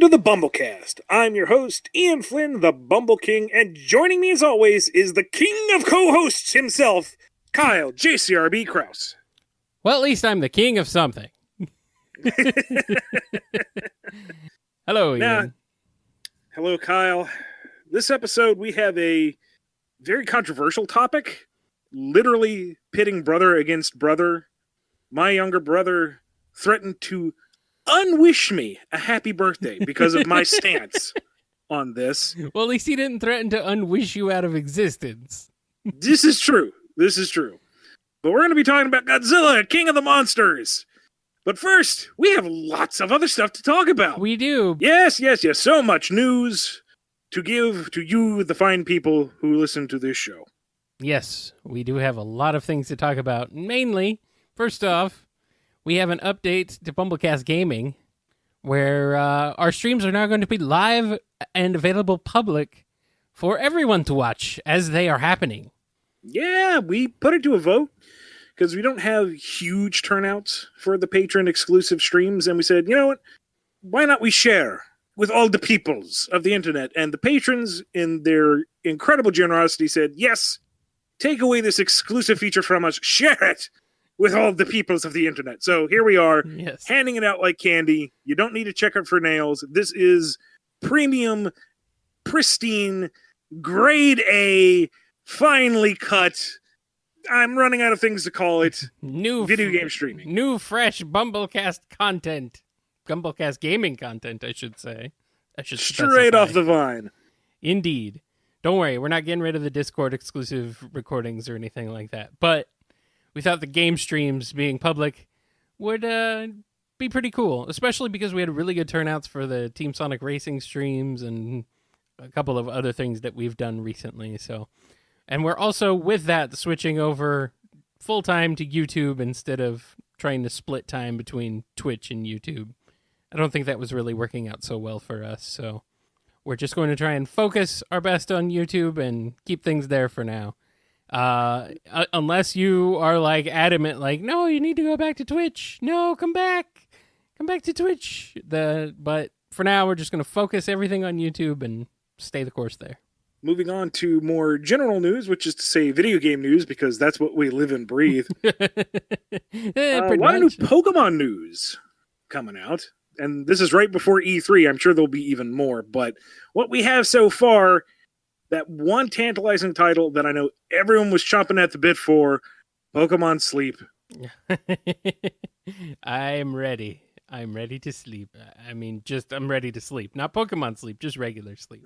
Welcome to the BumbleKast. I'm your host, Ian Flynn, the Bumble King, and joining me as always is the king of co-hosts himself, Kyle JCRB Krause. Well, at least I'm the king of something. Hello, Ian. Hello, Kyle. This episode, we have a very controversial topic, literally pitting brother against brother. My younger brother threatened to unwish me a happy birthday because of my stance on this. Well, at least he didn't threaten to unwish you out of existence. This is true. But we're going to be talking about Godzilla, King of the Monsters. But first, we have lots of other stuff to talk about. We do. Yes. So much news to give to you, the fine people who listen to this show. Yes, we do have a lot of things to talk about. Mainly, first off, we have an update to BumbleKast Gaming, where our streams are now going to be live and available public for everyone to watch as they are happening. Yeah, we put it to a vote because we don't have huge turnouts for the patron exclusive streams, and we said, you know what? Why not we share with all the peoples of the internet? And the patrons, in their incredible generosity, said, yes, take away this exclusive feature from us, share it with all the peoples of the internet. So here we are, Yes. Handing it out like candy. You don't need to check it for nails. This is premium, pristine, grade A, finely cut. I'm running out of things to call it. New video game streaming. New, fresh BumbleKast content. BumbleKast gaming content, I should say. Straight off the vine. Indeed. Don't worry, we're not getting rid of the Discord exclusive recordings or anything like that. But we thought the game streams being public would be pretty cool, especially because we had really good turnouts for the Team Sonic Racing streams and a couple of other things that we've done recently. And we're also, with that, switching over full-time to YouTube instead of trying to split time between Twitch and YouTube. I don't think that was really working out so well for us, so we're just going to try and focus our best on YouTube and keep things there for now. Unless you are like adamant, like, no, you need to go back to Twitch. No, come back to Twitch. But for now, we're just going to focus everything on YouTube and stay the course there. Moving on to more general news, which is to say video game news, because that's what we live and breathe. A lot of new Pokemon news coming out. And this is right before E3. I'm sure there'll be even more. But what we have so far, that one tantalizing title that I know everyone was chomping at the bit for, Pokemon Sleep. I'm ready. I'm ready to sleep. I'm ready to sleep. Not Pokemon sleep, just regular sleep.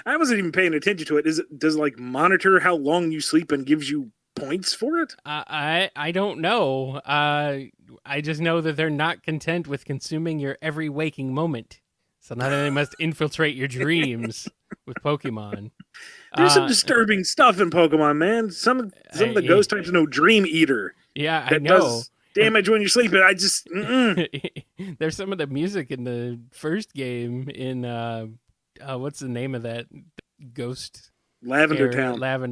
I wasn't even paying attention to it. Does it like monitor how long you sleep and gives you points for it? I don't know. I just know that they're not content with consuming your every waking moment. So now they must infiltrate your dreams with Pokemon. There's some disturbing stuff in Pokemon, man. Some of the ghost types know Dream Eater. Yeah, I know. Does damage when you're sleeping. I just... There's some of the music in the first game in... what's the name of that ghost? Lavender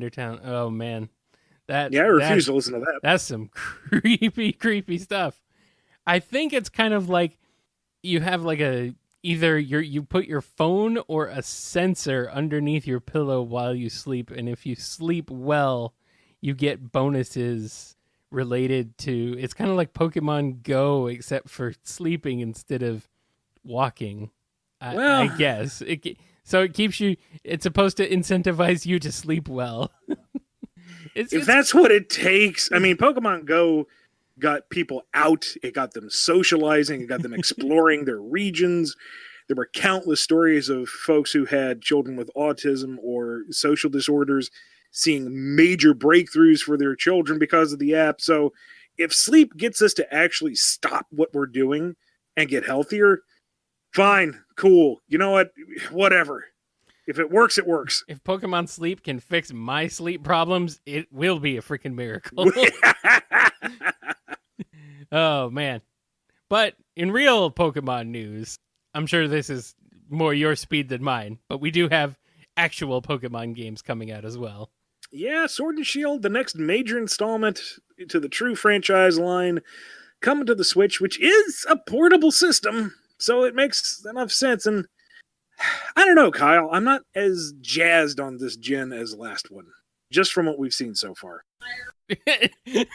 Town. Oh, man. I refuse to listen to that. That's some creepy stuff. I think it's kind of like you have like either you put your phone or a sensor underneath your pillow while you sleep, and if you sleep well, you get bonuses related to... It's kind of like Pokemon Go, except for sleeping instead of walking. I guess. So it keeps you... It's supposed to incentivize you to sleep well. If that's what it takes... I mean, Pokemon Go got people out. It got them socializing. It got them exploring their regions. There were countless stories of folks who had children with autism or social disorders seeing major breakthroughs for their children because of the app. So if sleep gets us to actually stop what we're doing and get healthier, fine, cool. You know what? Whatever. If it works, it works. If Pokemon Sleep can fix my sleep problems, it will be a freaking miracle. Oh, man. But in real Pokemon news, I'm sure this is more your speed than mine, but we do have actual Pokemon games coming out as well. Yeah, Sword and Shield, the next major installment to the true franchise line, coming to the Switch, which is a portable system. So it makes enough sense. And I don't know, Kyle. I'm not as jazzed on this gen as the last one, just from what we've seen so far. Did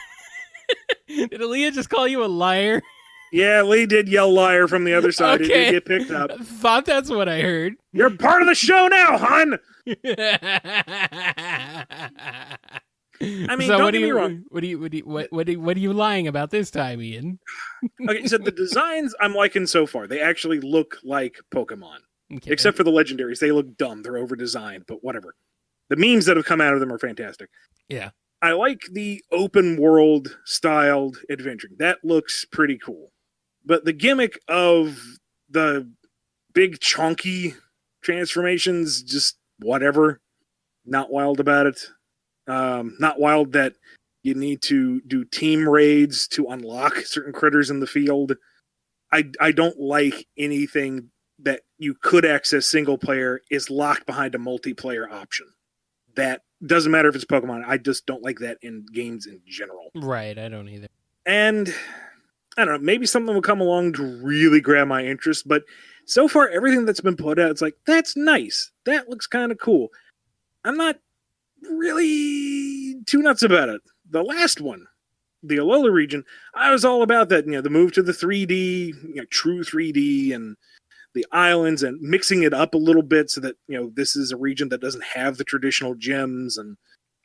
Aaliyah just call you a liar? Yeah, Lee did yell liar from the other side. Okay. It did get picked up. I thought that's what I heard. You're part of the show now, hon! I mean, so don't get me wrong. What are you lying about this time, Ian? Okay, so the designs I'm liking so far. They actually look like Pokemon. Okay. Except for the legendaries. They look dumb. They're over-designed, but whatever. The memes that have come out of them are fantastic. Yeah. I like the open world styled adventuring. That looks pretty cool. But the gimmick of the big chunky transformations, just whatever. Not wild about it. Not wild that you need to do team raids to unlock certain critters in the field. I don't like anything that you could access single player is locked behind a multiplayer option. That doesn't matter if it's Pokemon. I just don't like that in games in general. Right, I don't either. And I don't know, maybe something will come along to really grab my interest, but so far everything that's been put out, it's like, that's nice. That looks kind of cool. I'm not really too nuts about it. The last one, the Alola region, I was all about that, the move to the 3D, true 3D, and the islands, and mixing it up a little bit so that, this is a region that doesn't have the traditional gyms. And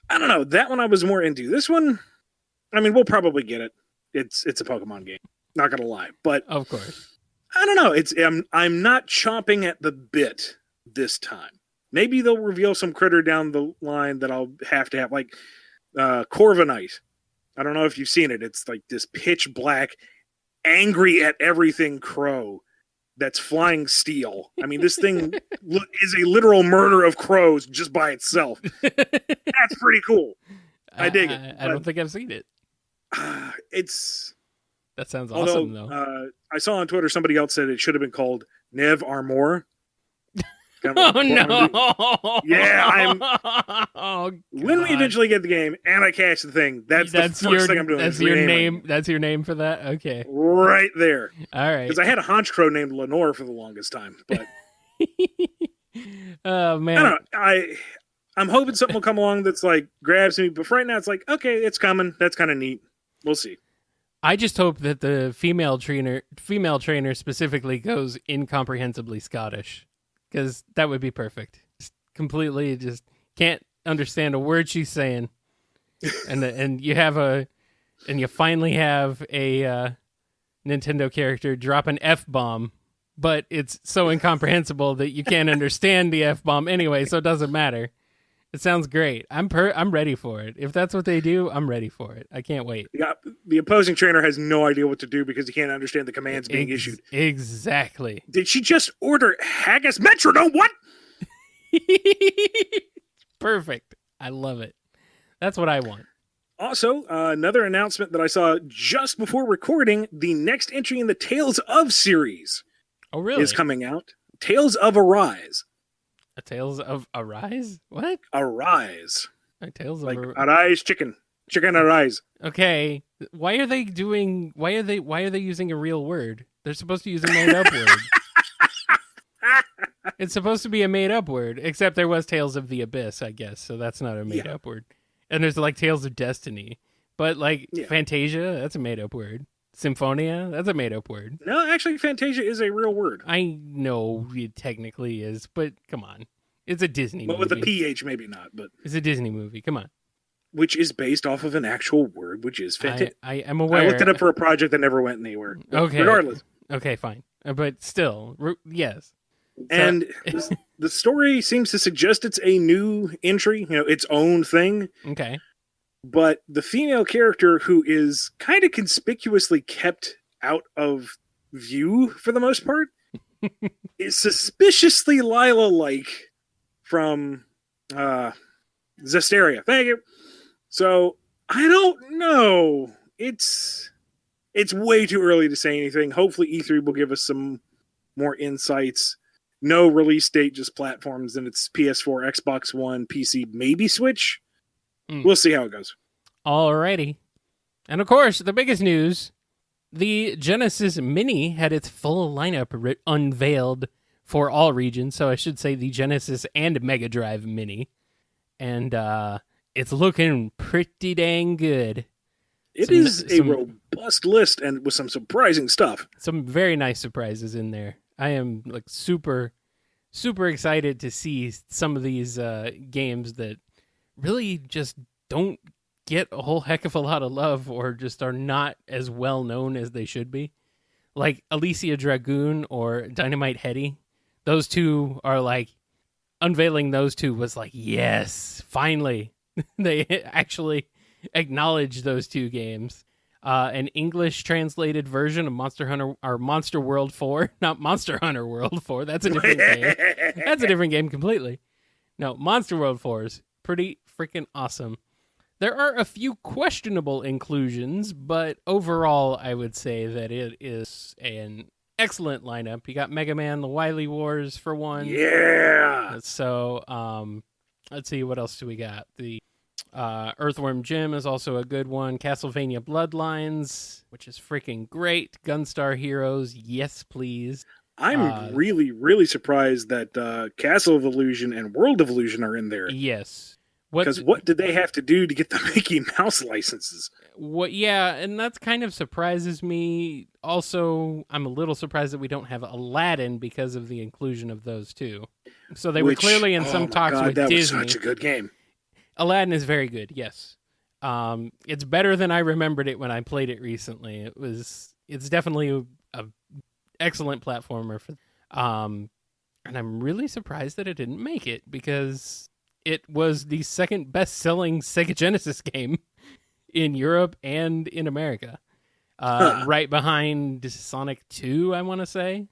I don't know, that one I was more into. This one, I mean, we'll probably get it. It's a Pokemon game. Not gonna lie, but of course, I don't know. I'm not chomping at the bit this time. Maybe they'll reveal some critter down the line that I'll have to have, like Corviknight. I don't know if you've seen it. It's like this pitch black, angry at everything crow that's flying steel. I mean, this thing is a literal murder of crows just by itself. That's pretty cool. I dig it. I don't think I've seen it. That sounds awesome, though. I saw on Twitter somebody else said it should have been called Nev Armor. Oh, no. Yeah, oh, when we eventually get the game and I catch the thing, that's the first thing I'm doing. That's your name. That's your name for that? Okay. Right there. All right. Because I had a Haunch Crow named Lenore for the longest time. But oh, man. I don't know. I'm hoping something will come along that's like grabs me. But for right now, it's like, okay, it's coming. That's kind of neat. We'll see. I just hope that the female trainer specifically goes incomprehensibly Scottish. Because that would be perfect. Completely just can't understand a word she's saying. And you finally have a Nintendo character drop an F-bomb, but it's so incomprehensible that you can't understand the F-bomb anyway, so it doesn't matter. It sounds great. I'm ready for it. If that's what they do, I'm ready for it. I can't wait. Yeah, the opposing trainer has no idea what to do because he can't understand the commands being issued. Exactly. Did she just order Haggis Metrodome? What? Perfect. I love it. That's what I want. Also, another announcement that I saw just before recording, the next entry in the Tales of series is coming out. Tales of Arise. A Tales of Arise? What? Arise. Tales of like Arise chicken. Chicken arise. Okay. Why are they using a real word? They're supposed to use a made up word. It's supposed to be a made up word, except there was Tales of the Abyss, I guess, so that's not a made up word. And there's like Tales of Destiny. But Fantasia, that's a made up word. Symphonia, that's a made up word. No, actually, Fantasia is a real word. I know it technically is, but come on. It's a Disney movie. But with a PH, maybe not. But it's a Disney movie. Come on. Which is based off of an actual word, which is Fantasia. I am aware. I looked it up for a project that never went anywhere. Okay. Regardless. Okay, fine. But still, yes. And the story seems to suggest it's a new entry, its own thing. Okay. But the female character, who is kind of conspicuously kept out of view for the most part, is suspiciously Lila-like from Zestiria. Thank you. So, I don't know. It's way too early to say anything. Hopefully E3 will give us some more insights. No release date, just platforms, and it's PS4, Xbox One, PC, maybe Switch. We'll see how it goes. Alrighty. And of course, the biggest news The Genesis Mini had its full lineup unveiled for all regions, so I should say the Genesis and Mega Drive Mini. And it's looking pretty dang good. It is a robust list and with some surprising stuff. Some very nice surprises in there. I am like super excited to see some of these games that really just don't get a whole heck of a lot of love or just are not as well known as they should be. Like Alicia Dragoon or Dynamite Heady. Those two are like, unveiling those two was like, yes, finally. They actually acknowledged those two games. An English translated version of Monster Hunter or Monster World 4, not Monster Hunter World 4. That's a different game. That's a different game completely. No, Monster World 4 is pretty freaking awesome. There are a few questionable inclusions, but overall, I would say that it is an excellent lineup. You got Mega Man, the Wily Wars for one. Yeah. So, let's see, what else do we got? The Earthworm Jim is also a good one. Castlevania Bloodlines, which is freaking great. Gunstar Heroes, yes, please. I'm really surprised that Castle of Illusion and World of Illusion are in there. Yes. Because what did they have to do to get the Mickey Mouse licenses? Yeah, and that kind of surprises me. Also, I'm a little surprised that we don't have Aladdin because of the inclusion of those two. So they were clearly in some talks with Disney. That was such a good game. Aladdin is very good, yes. It's better than I remembered it when I played it recently. It's definitely a excellent platformer. And I'm really surprised that it didn't make it because it was the second best-selling Sega Genesis game in Europe and in America. Right behind Sonic 2, I want to say.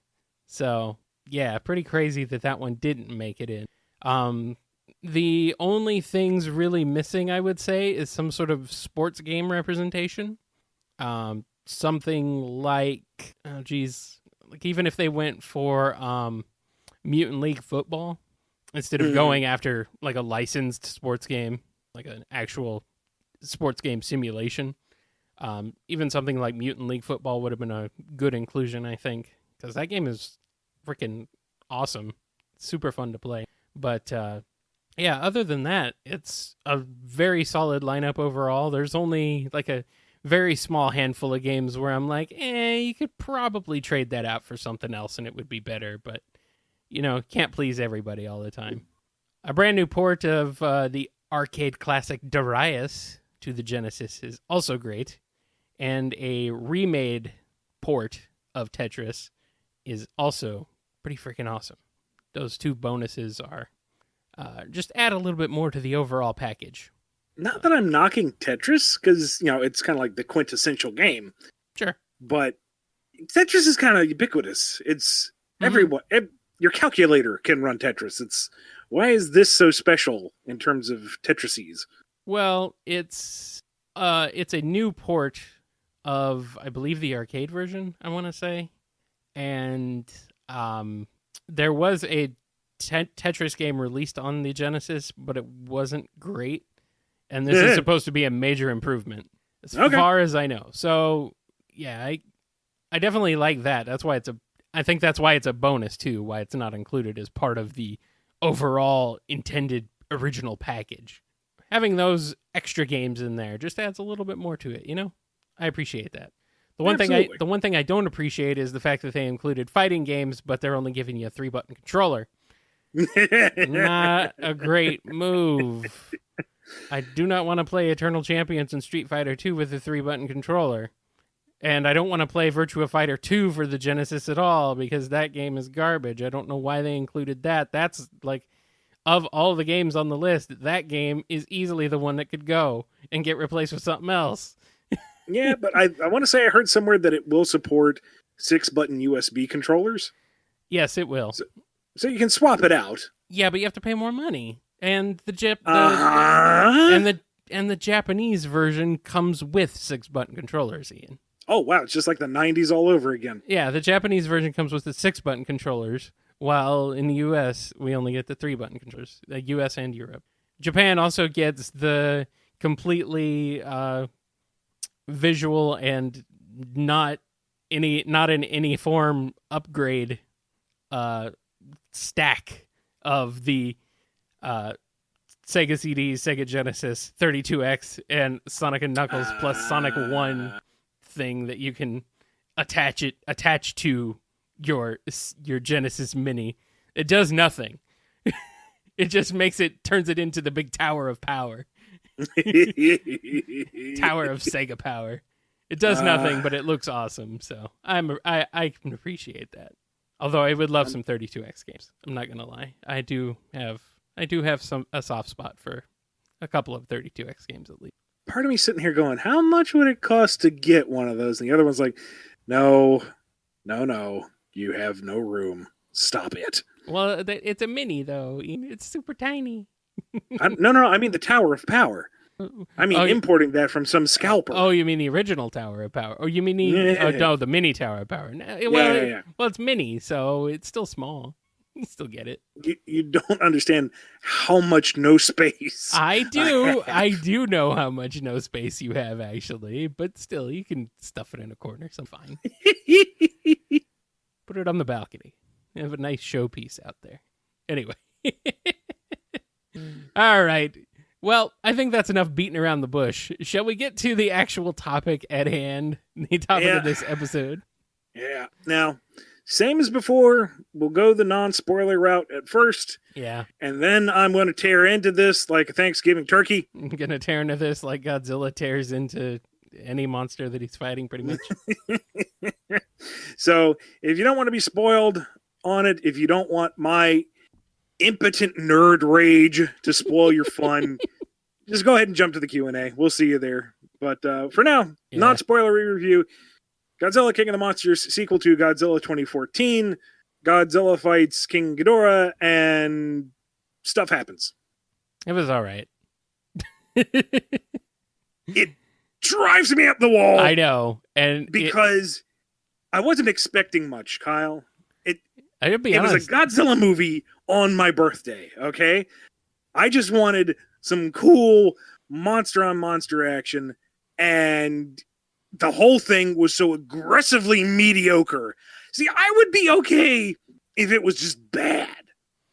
So, yeah, pretty crazy that one didn't make it in. The only things really missing, I would say, is some sort of sports game representation. Something like, like even if they went for Mutant League Football, instead of going after like a licensed sports game, like an actual sports game simulation. Even something like Mutant League Football would have been a good inclusion, I think, because that game is freaking awesome. Super fun to play. But yeah, other than that, it's a very solid lineup overall. There's only like a very small handful of games where I'm like, you could probably trade that out for something else and it would be better, but can't please everybody all the time. A brand new port of the arcade classic Darius to the Genesis is also great. And a remade port of Tetris is also pretty freaking awesome. Those two bonuses are just add a little bit more to the overall package. Not that I'm knocking Tetris, because, it's kind of like the quintessential game. Sure. But Tetris is kind of ubiquitous. It's everyone... Your calculator can run Tetris. Why is this so special in terms of Tetrises? Well, it's a new port of, I believe, the arcade version, I want to say. And there was a Tetris game released on the Genesis, but it wasn't great. And this is supposed to be a major improvement, as far as I know. So, yeah, I definitely like that. I think that's why it's a bonus, too, why it's not included as part of the overall intended original package. Having those extra games in there just adds a little bit more to it, I appreciate that. The one thing I don't appreciate is the fact that they included fighting games, but they're only giving you a 3-button controller. Not a great move. I do not want to play Eternal Champions and Street Fighter 2 with a 3-button controller. And I don't want to play Virtua Fighter 2 for the Genesis at all, because that game is garbage. I don't know why they included that. That's like, of all the games on the list, that game is easily the one that could go and get replaced with something else. Yeah, but I want to say I heard somewhere that it will support 6-button USB controllers. Yes, it will. So you can swap it out. Yeah, but you have to pay more money. And the Japanese version comes with 6-button controllers, Ian. Oh, wow. It's just like the 90s all over again. Yeah, the Japanese version comes with the 6-button controllers, while in the U.S., we only get the 3-button controllers, the U.S. and Europe. Japan also gets the completely visual and not not in any form upgrade stack of the Sega CD, Sega Genesis, 32X, and Sonic and Knuckles plus Sonic 1 thing that you can attach to your Genesis Mini. It does nothing. It just turns it into the big tower of power. Tower of Sega power. It does nothing, but it looks awesome. So I can appreciate that. Although I would love some 32X games. I'm not gonna lie. I do have a soft spot for a couple of 32X games at least. Part of me sitting here going, how much would it cost to get one of those? And the other one's like, no, you have no room. Stop it. Well, it's a mini though. It's super tiny. No. I mean the Tower of Power. I mean importing that from some scalper. Oh, you mean the original Tower of Power? Or you mean the mini Tower of Power? Well, it's mini, so it's still small. You still get it. You don't understand how much no space. I do. I do know how much no space you have, actually. But still, you can stuff it in a corner, so fine. Put it on the balcony. You have a nice showpiece out there. Anyway. All right. Well, I think that's enough beating around the bush. Shall we get to the actual topic at hand? The topic of this episode? Yeah. Now, same as before, we'll go the non-spoiler route at first. Yeah. And then I'm going to tear into this like a Thanksgiving turkey. I'm going to tear into this like Godzilla tears into any monster that he's fighting, pretty much. So, if you don't want to be spoiled on it, if you don't want my impotent nerd rage to spoil your fun, just go ahead and jump to the Q&A. We'll see you there. But for now, non-spoilery review. Godzilla King of the Monsters, sequel to Godzilla 2014. Godzilla fights King Ghidorah, and stuff happens. It was all right. It drives me up the wall. I know. And because I wasn't expecting much, Kyle. I'll be honest. It was a Godzilla movie on my birthday, okay? I just wanted some cool monster-on-monster action, and the whole thing was so aggressively mediocre. See, I would be okay if it was just bad.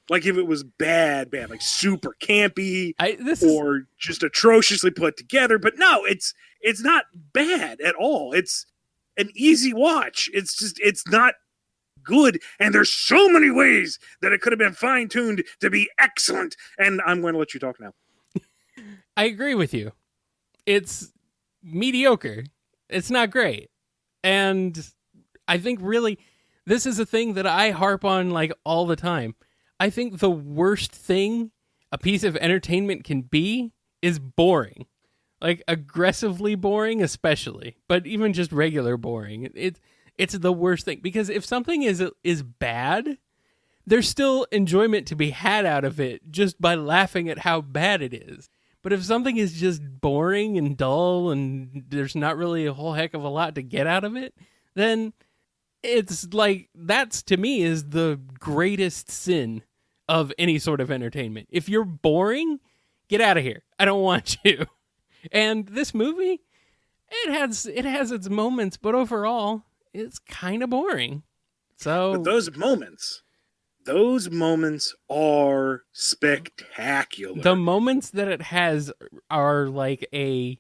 Like, if it was bad, like super campy or just atrociously put together. But no, it's not bad at all. It's an easy watch. It's not good, and there's so many ways that it could have been fine-tuned to be excellent, and I'm going to let you talk now. I agree with you. It's mediocre. It's not great. And I think really this is a thing that I harp on like all the time. I think the worst thing a piece of entertainment can be is boring. Like aggressively boring especially, but even just regular boring. It's the worst thing, because if something is bad, there's still enjoyment to be had out of it just by laughing at how bad it is. But if something is just boring and dull and there's not really a whole heck of a lot to get out of it, then it's like, that's to me is the greatest sin of any sort of entertainment. If you're boring, get out of here. I don't want you. And this movie, it has its moments, but overall, it's kind of boring. So, but those moments are spectacular. The moments that it has are like a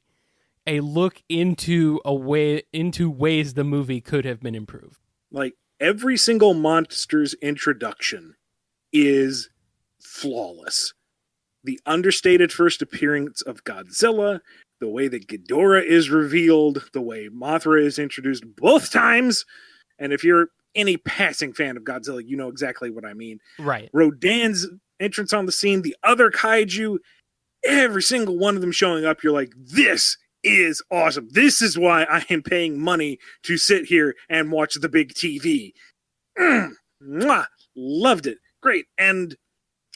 look into ways the movie could have been improved. Like every single monster's introduction is flawless. The understated first appearance of Godzilla, the way that Ghidorah is revealed, the way Mothra is introduced both times, and if you're any passing fan of Godzilla, you know exactly what I mean. Right. Rodan's entrance on the scene, the other kaiju, every single one of them showing up, you're like, this is awesome. This is why I am paying money to sit here and watch the big TV. Mwah! Loved it. Great. And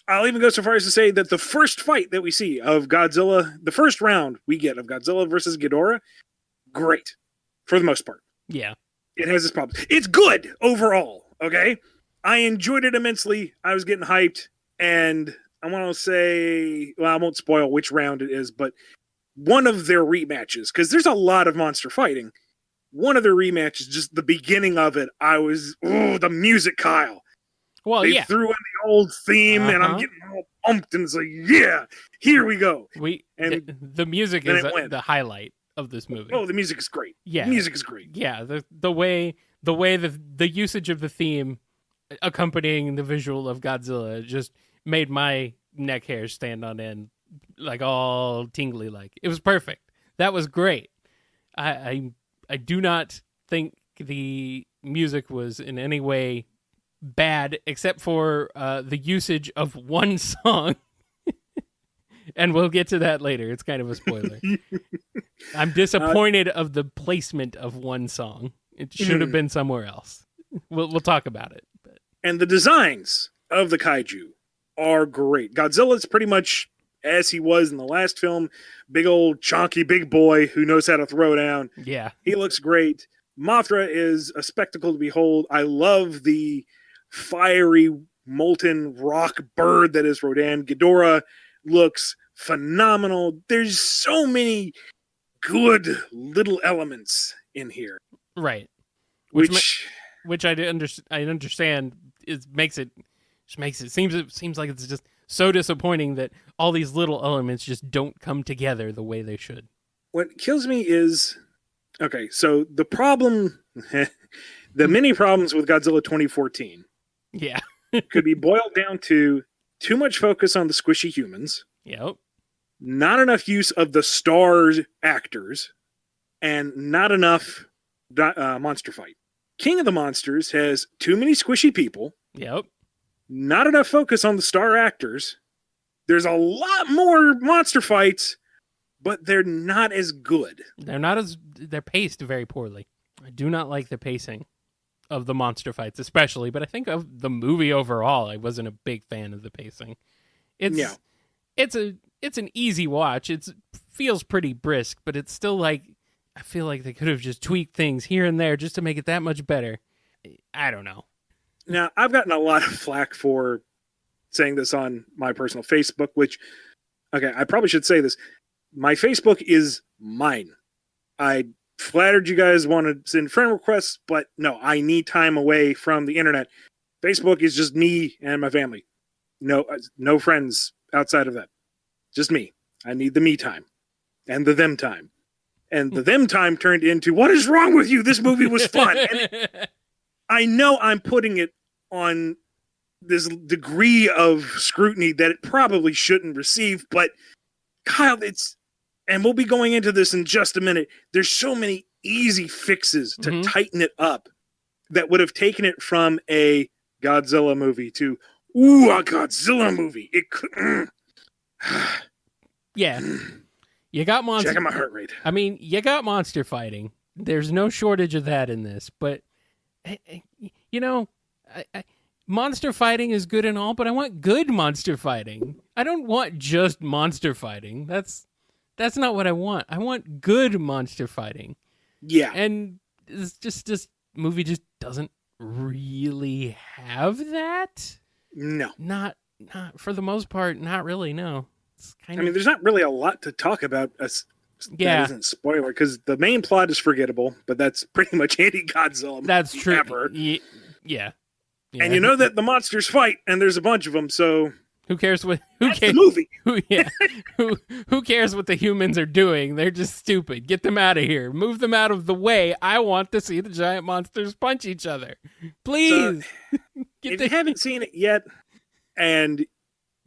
I'll even go so far as to say that the first fight that we see of Godzilla, the first round we get of Godzilla versus Ghidorah, great. For the most part. Yeah. It has its problems. It's good overall, okay? I enjoyed it immensely. I was getting hyped, and I want to say, well, I won't spoil which round it is, but one of their rematches, because there's a lot of monster fighting, one of the rematches, just the beginning of it, the music, Kyle. Well, they threw in the old theme, and I'm getting all pumped, and it's like, yeah, here we go. The music is the highlight of this movie. Oh, the music is great. Yeah, the music is great. Yeah, the way the usage of the theme accompanying the visual of Godzilla just made my neck hairs stand on end, like all tingly. Like, it was perfect. That was great. I do not think the music was in any way bad, except for the usage of one song. And we'll get to that later. It's kind of a spoiler. I'm disappointed of the placement of one song. It should have been somewhere else. We'll talk about it. But. And the designs of the kaiju are great. Godzilla's pretty much as he was in the last film. Big old chonky big boy who knows how to throw down. Yeah. He looks great. Mothra is a spectacle to behold. I love the fiery, molten rock bird that is Rodan. Ghidorah looks phenomenal. There's so many good little elements in here. Right. Which I understand seems like it's just so disappointing that all these little elements just don't come together the way they should. What kills me is, okay, so the problem, the many problems with Godzilla 2014 could be boiled down to too much focus on the squishy humans. Yep. Not enough use of the star actors, and not enough monster fight. King of the Monsters has too many squishy people. Yep. Not enough focus on the star actors. There's a lot more monster fights, but they're not as good. They're paced very poorly. I do not like the pacing of the monster fights, especially, but I think of the movie overall, I wasn't a big fan of the pacing. It's an easy watch. It feels pretty brisk, but it's still like, I feel like they could have just tweaked things here and there just to make it that much better. I don't know. Now, I've gotten a lot of flack for saying this on my personal Facebook, which, okay, I probably should say this. My Facebook is mine. I flattered you guys want to send friend requests, but no, I need time away from the internet. Facebook is just me and my family. No friends outside of that. Just me. I need the me time and the them time. And the them time turned into, what is wrong with you? This movie was fun. And I know I'm putting it on this degree of scrutiny that it probably shouldn't receive, but Kyle, and we'll be going into this in just a minute. There's so many easy fixes to tighten it up that would have taken it from a Godzilla movie to, a Godzilla movie. It could. Yeah. You got monster. Checking my heart rate. I mean, you got monster fighting. There's no shortage of that in this, but monster fighting is good and all, but I want good monster fighting. I don't want just monster fighting. That's not what I want. I want good monster fighting. Yeah. And it's just this movie just doesn't really have that. No. Not for the most part, not really, no. There's not really a lot to talk about. That isn't spoiler, because the main plot is forgettable, but that's pretty much any Godzilla. That's true. Ever. Yeah. And you know that the monsters fight, and there's a bunch of them. So who cares what? That's the movie. Who cares what the humans are doing? They're just stupid. Get them out of here. Move them out of the way. I want to see the giant monsters punch each other. Please. So, if you haven't seen it yet, and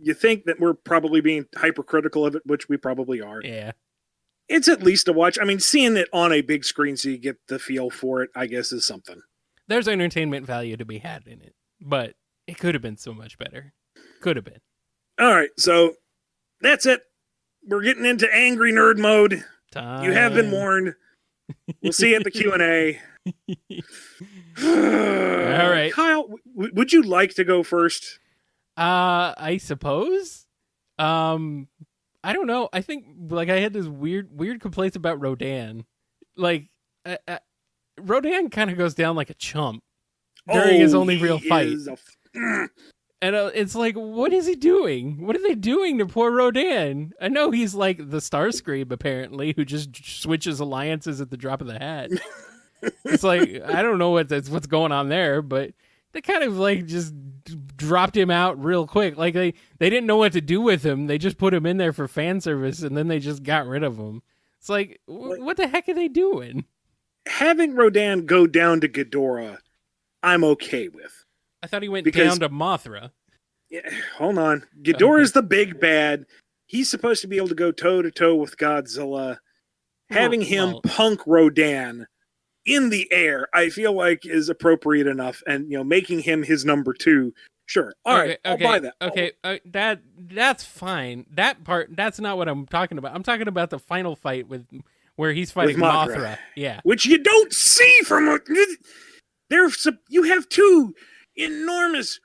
you think that we're probably being hypercritical of it, which we probably are. Yeah. It's at least a watch. I mean, seeing it on a big screen so you get the feel for it, I guess, is something. There's entertainment value to be had in it, but it could have been so much better. Could have been. All right, so that's it. We're getting into angry nerd mode. Time. You have been warned. We'll see you at the Q&A. All right. Kyle, would you like to go first? I suppose. I don't know. I think I had this weird complaints about Rodan. Rodan kind of goes down like a chump during his only real fight. And it's like, what is he doing? What are they doing to poor Rodan? I know he's like the Starscream, apparently, who just switches alliances at the drop of the hat. It's like, I don't know what's going on there, but they kind of like just dropped him out real quick. Like they didn't know what to do with him. They just put him in there for fan service, and then they just got rid of him. It's like, what the heck are they doing? Having Rodan go down to Ghidorah, I'm okay with. I thought he went down to Mothra. Yeah, hold on. Ghidorah's the big bad. He's supposed to be able to go toe-to-toe with Godzilla. Having him punk Rodan in the air, I feel like is appropriate enough. And, making him his number 2, sure. All right, I'll buy that. Okay, that's fine. That part, that's not what I'm talking about. I'm talking about the final fight where he's fighting with Mothra. Yeah. Which you don't see from... You have 2 enormous...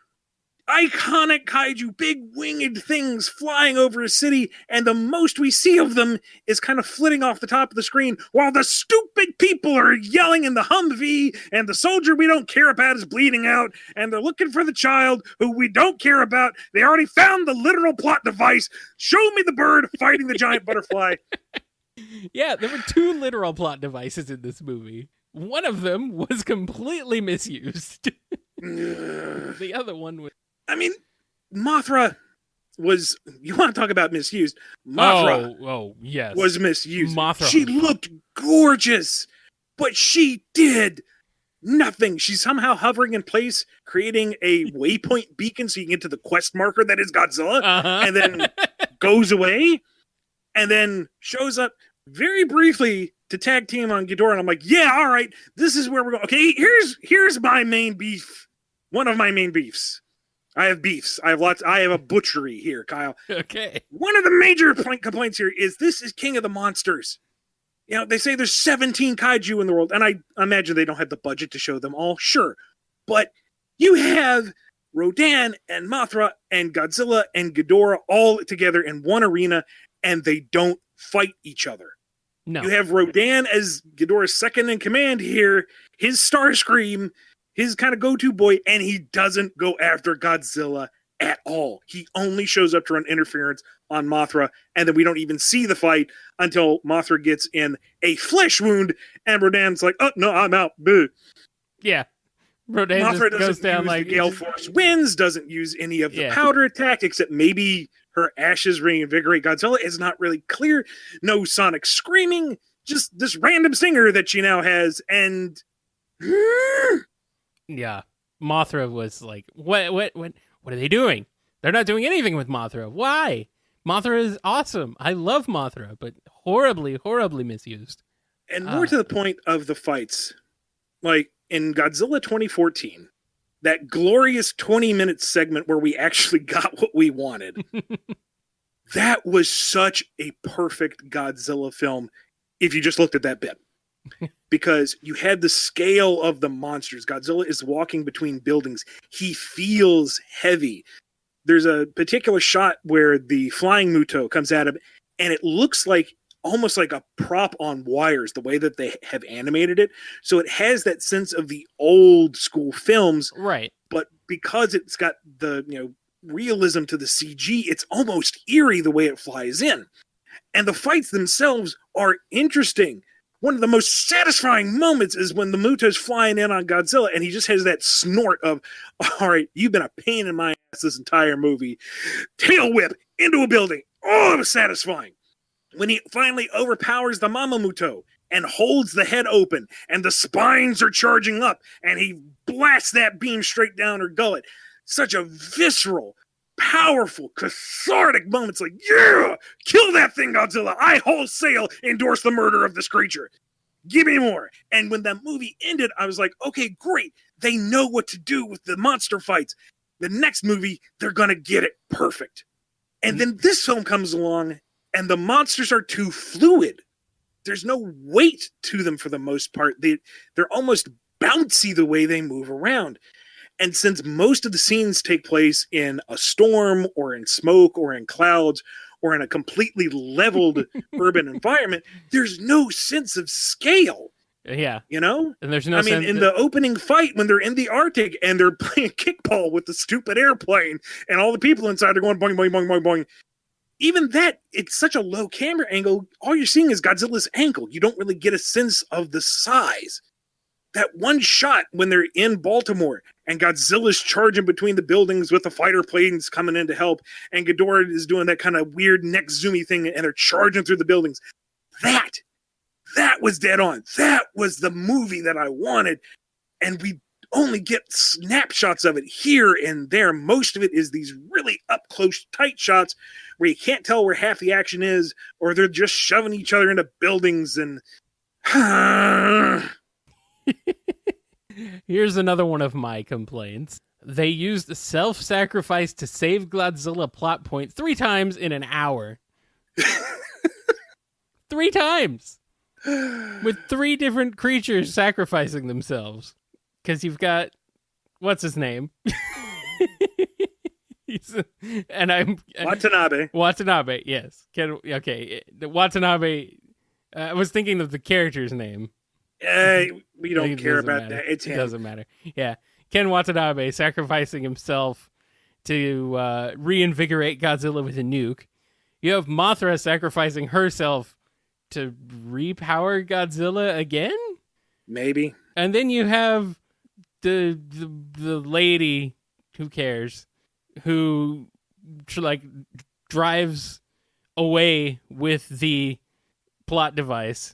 iconic kaiju, big winged things flying over a city, and the most we see of them is kind of flitting off the top of the screen while the stupid people are yelling in the Humvee, and the soldier we don't care about is bleeding out, and they're looking for the child who we don't care about. They already found the literal plot device. Show me the bird fighting the giant butterfly. Yeah, there were 2 literal plot devices in this movie. One of them was completely misused. The other one was... I mean, Mothra was... You want to talk about misused? Mothra yes. was misused. Mothra. She looked gorgeous, but she did nothing. She's somehow hovering in place, creating a waypoint beacon so you can get to the quest marker that is Godzilla, and then goes away, and then shows up very briefly to tag team on Ghidorah, and I'm like, yeah, all right, this is where we're going. Okay, here's my main beef. One of my main beefs. I have beefs. I have a butchery here, Kyle. Okay. One of the major complaints here is this is King of the Monsters. They say there's 17 kaiju in the world, and I imagine they don't have the budget to show them all. Sure. But you have Rodan and Mothra and Godzilla and Ghidorah all together in one arena, and they don't fight each other. No. You have Rodan as Ghidorah's second in command here, his Starscream, his kind of go-to boy, and he doesn't go after Godzilla at all. He only shows up to run interference on Mothra, and then we don't even see the fight until Mothra gets in a flesh wound, and Rodan's like, oh, no, I'm out. Boo. Yeah. Rodan Mothra just goes down use like... the Gale Force winds, doesn't use any of the powder attack, except maybe her ashes reinvigorate Godzilla. It's not really clear. No sonic screaming, just this random singer that she now has, and... Yeah, Mothra was like, what are they doing? They're not doing anything with Mothra. Why? Mothra is awesome. I love Mothra, but horribly, horribly misused. And more to the point of the fights, like in Godzilla 2014, that glorious 20-minute segment where we actually got what we wanted. That was such a perfect Godzilla film if you just looked at that bit. Because you had the scale of the monsters. Godzilla is walking between buildings. He feels heavy. There's a particular shot where the flying Muto comes at him, and it looks like almost like a prop on wires, the way that they have animated it. So it has that sense of the old school films. Right. But because it's got the, realism to the CG, it's almost eerie the way it flies in. And the fights themselves are interesting. One of the most satisfying moments is when the Muto's flying in on Godzilla, and he just has that snort of, all right, you've been a pain in my ass this entire movie. Tail whip into a building. Oh, it was satisfying. When he finally overpowers the Mama Muto and holds the head open, and the spines are charging up, and he blasts that beam straight down her gullet. Such a visceral, powerful, cathartic moment. It's like, yeah, kill that thing, Godzilla. I wholesale endorse the murder of this creature. Give me more. And when that movie ended, I was like, okay, great. They know what to do with the monster fights. The next movie, they're going to get it perfect. And then this film comes along, and the monsters are too fluid. There's no weight to them for the most part. They're almost bouncy the way they move around. And since most of the scenes take place in a storm or in smoke or in clouds or in a completely leveled urban environment, there's no sense of scale. Yeah. And there's no sense. In the opening fight when they're in the Arctic and they're playing kickball with the stupid airplane and all the people inside are going boing, boing, boing, boing, boing. Even that, it's such a low camera angle. All you're seeing is Godzilla's ankle. You don't really get a sense of the size. that one shot when they're in Baltimore and Godzilla's charging between the buildings with the fighter planes coming in to help, and Ghidorah is doing that kind of weird neck zoomy thing, and they're charging through the buildings. That was dead on. That was the movie that I wanted, and we only get snapshots of it here and there. Most of it is these really up close, tight shots where you can't tell where half the action is, or they're just shoving each other into buildings. And here's another one of my complaints. They used self-sacrifice to save Godzilla plot point 3 times in an hour. 3 times! With 3 different creatures sacrificing themselves. Because you've got, what's his name? Watanabe, yes. Watanabe. I was thinking of the character's name. We don't care about that. It doesn't matter. Yeah. Ken Watanabe sacrificing himself to reinvigorate Godzilla with a nuke. You have Mothra sacrificing herself to repower Godzilla again? Maybe. And then you have the lady, who cares, who like drives away with the plot device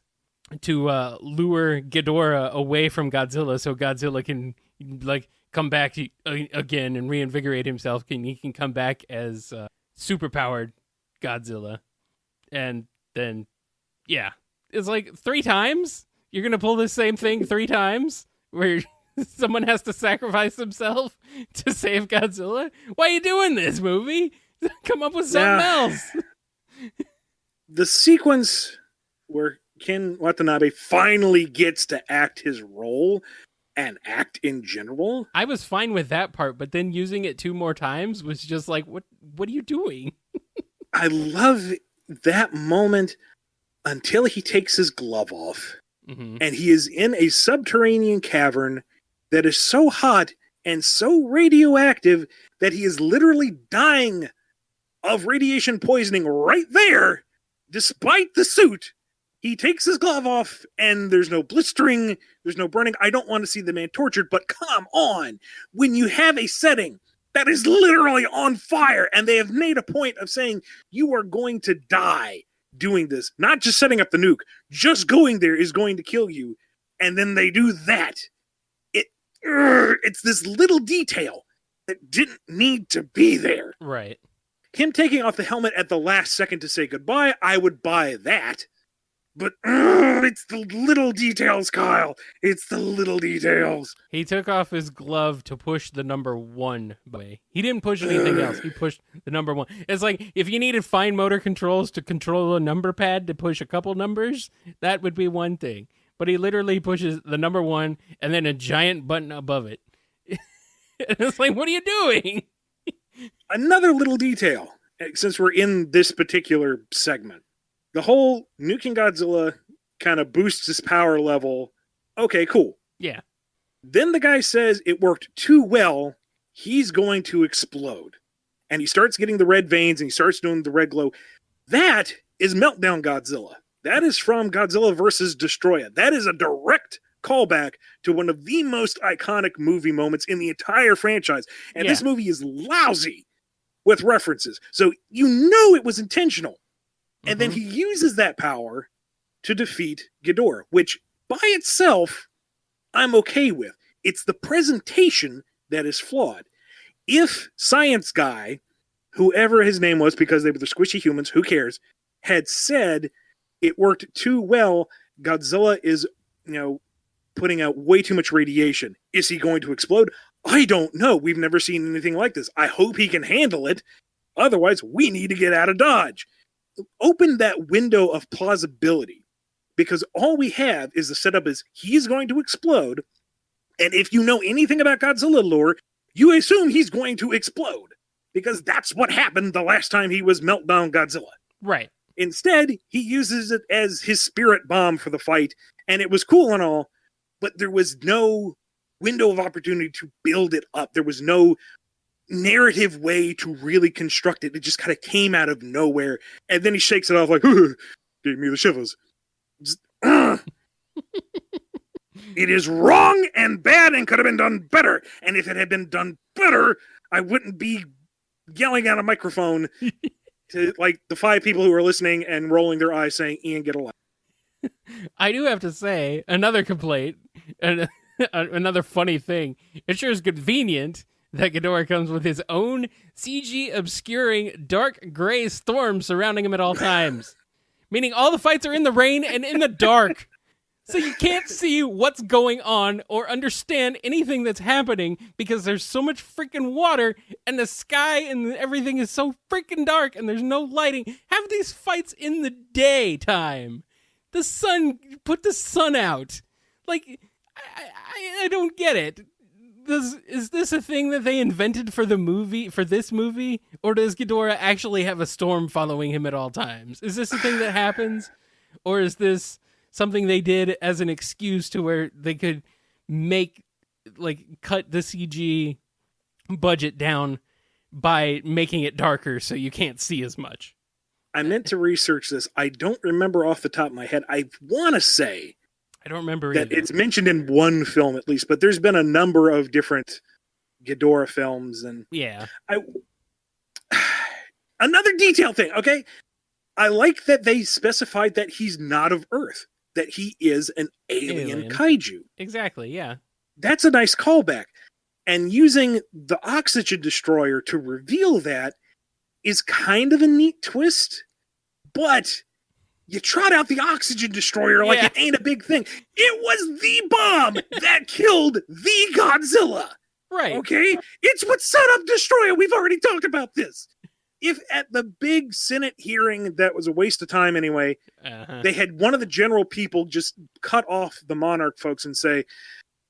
to lure Ghidorah away from Godzilla, so Godzilla can like come back again and reinvigorate himself. He can come back as superpowered Godzilla, and then it's like 3 times. You're gonna pull the same thing 3 times, where someone has to sacrifice himself to save Godzilla? Why are you doing this, movie? Come up with something else. The sequence where Ken Watanabe finally gets to act his role and act in general. I was fine with that part, but then using it 2 more times was just like, what are you doing? I love that moment until he takes his glove off. Mm-hmm. And he is in a subterranean cavern that is so hot and so radioactive that he is literally dying of radiation poisoning right there, despite the suit. He takes his glove off, and there's no blistering, there's no burning. I don't want to see the man tortured, but come on. When you have a setting that is literally on fire, and they have made a point of saying you are going to die doing this, not just setting up the nuke, just going there is going to kill you, and then they do that. It's this little detail that didn't need to be there. Right. Him taking off the helmet at the last second to say goodbye, I would buy that. But it's the little details, Kyle. It's the little details. He took off his glove to push the number 1 away. He didn't push anything else. He pushed the number 1. It's like if you needed fine motor controls to control a number pad to push a couple numbers, that would be one thing. But he literally pushes the number 1 and then a giant button above it. It's like, what are you doing? Another little detail, since we're in this particular segment. The whole nuking Godzilla kind of boosts his power level. Okay, cool. Yeah. Then the guy says it worked too well. He's going to explode. And he starts getting the red veins and he starts doing the red glow. That is Meltdown Godzilla. That is from Godzilla vs. Destroya. That is a direct callback to one of the most iconic movie moments in the entire franchise. And this movie is lousy with references. So you know it was intentional. And then he uses that power to defeat Ghidorah, which by itself, I'm okay with. It's the presentation that is flawed. If Science Guy, whoever his name was, because they were the squishy humans, who cares, had said it worked too well, Godzilla is, putting out way too much radiation. Is he going to explode? I don't know. We've never seen anything like this. I hope he can handle it. Otherwise, we need to get out of Dodge. Open that window of plausibility, because all we have is the setup is he's going to explode, and if you know anything about Godzilla lore, you assume he's going to explode, because that's what happened the last time he was Meltdown Godzilla. Right. Instead, he uses it as his spirit bomb for the fight, and it was cool and all, but there was no window of opportunity to build it up. There was no narrative way to really construct it. It just kind of came out of nowhere, and then he shakes it off like, gave me the shivers. Just, It is wrong and bad and could have been done better. And if it had been done better, I wouldn't be yelling at a microphone to like the 5 people who are listening and rolling their eyes saying, Ian, get a life. I do have to say, another complaint, and another funny thing. It sure is convenient that Ghidorah comes with his own CG obscuring dark gray storm surrounding him at all times. Meaning all the fights are in the rain and in the dark. So you can't see what's going on or understand anything that's happening because there's so much freaking water and the sky and everything is so freaking dark and there's no lighting. Have these fights in the daytime. The sun, put the sun out. Like, I don't get it. Is this a thing that they invented for this movie? Or does Ghidorah actually have a storm following him at all times? Is this a thing that happens? Or is this something they did as an excuse to where they could cut the CG budget down by making it darker so you can't see as much? I meant to research this. I don't remember off the top of my head. I want to say I don't remember that either. it's mentioned in one film at least, but there's been a number of different Ghidorah films. And yeah. Another detail thing, okay? I like that they specified that he's not of Earth, that he is an alien kaiju. Exactly, yeah. That's a nice callback. And using the oxygen destroyer to reveal that is kind of a neat twist, but you trot out the oxygen destroyer like it ain't a big thing. It was the bomb that killed the Godzilla. Right. Okay? It's what set up Destroyer. We've already talked about this. If at the big Senate hearing that was a waste of time anyway, they had one of the general people just cut off the Monarch folks and say,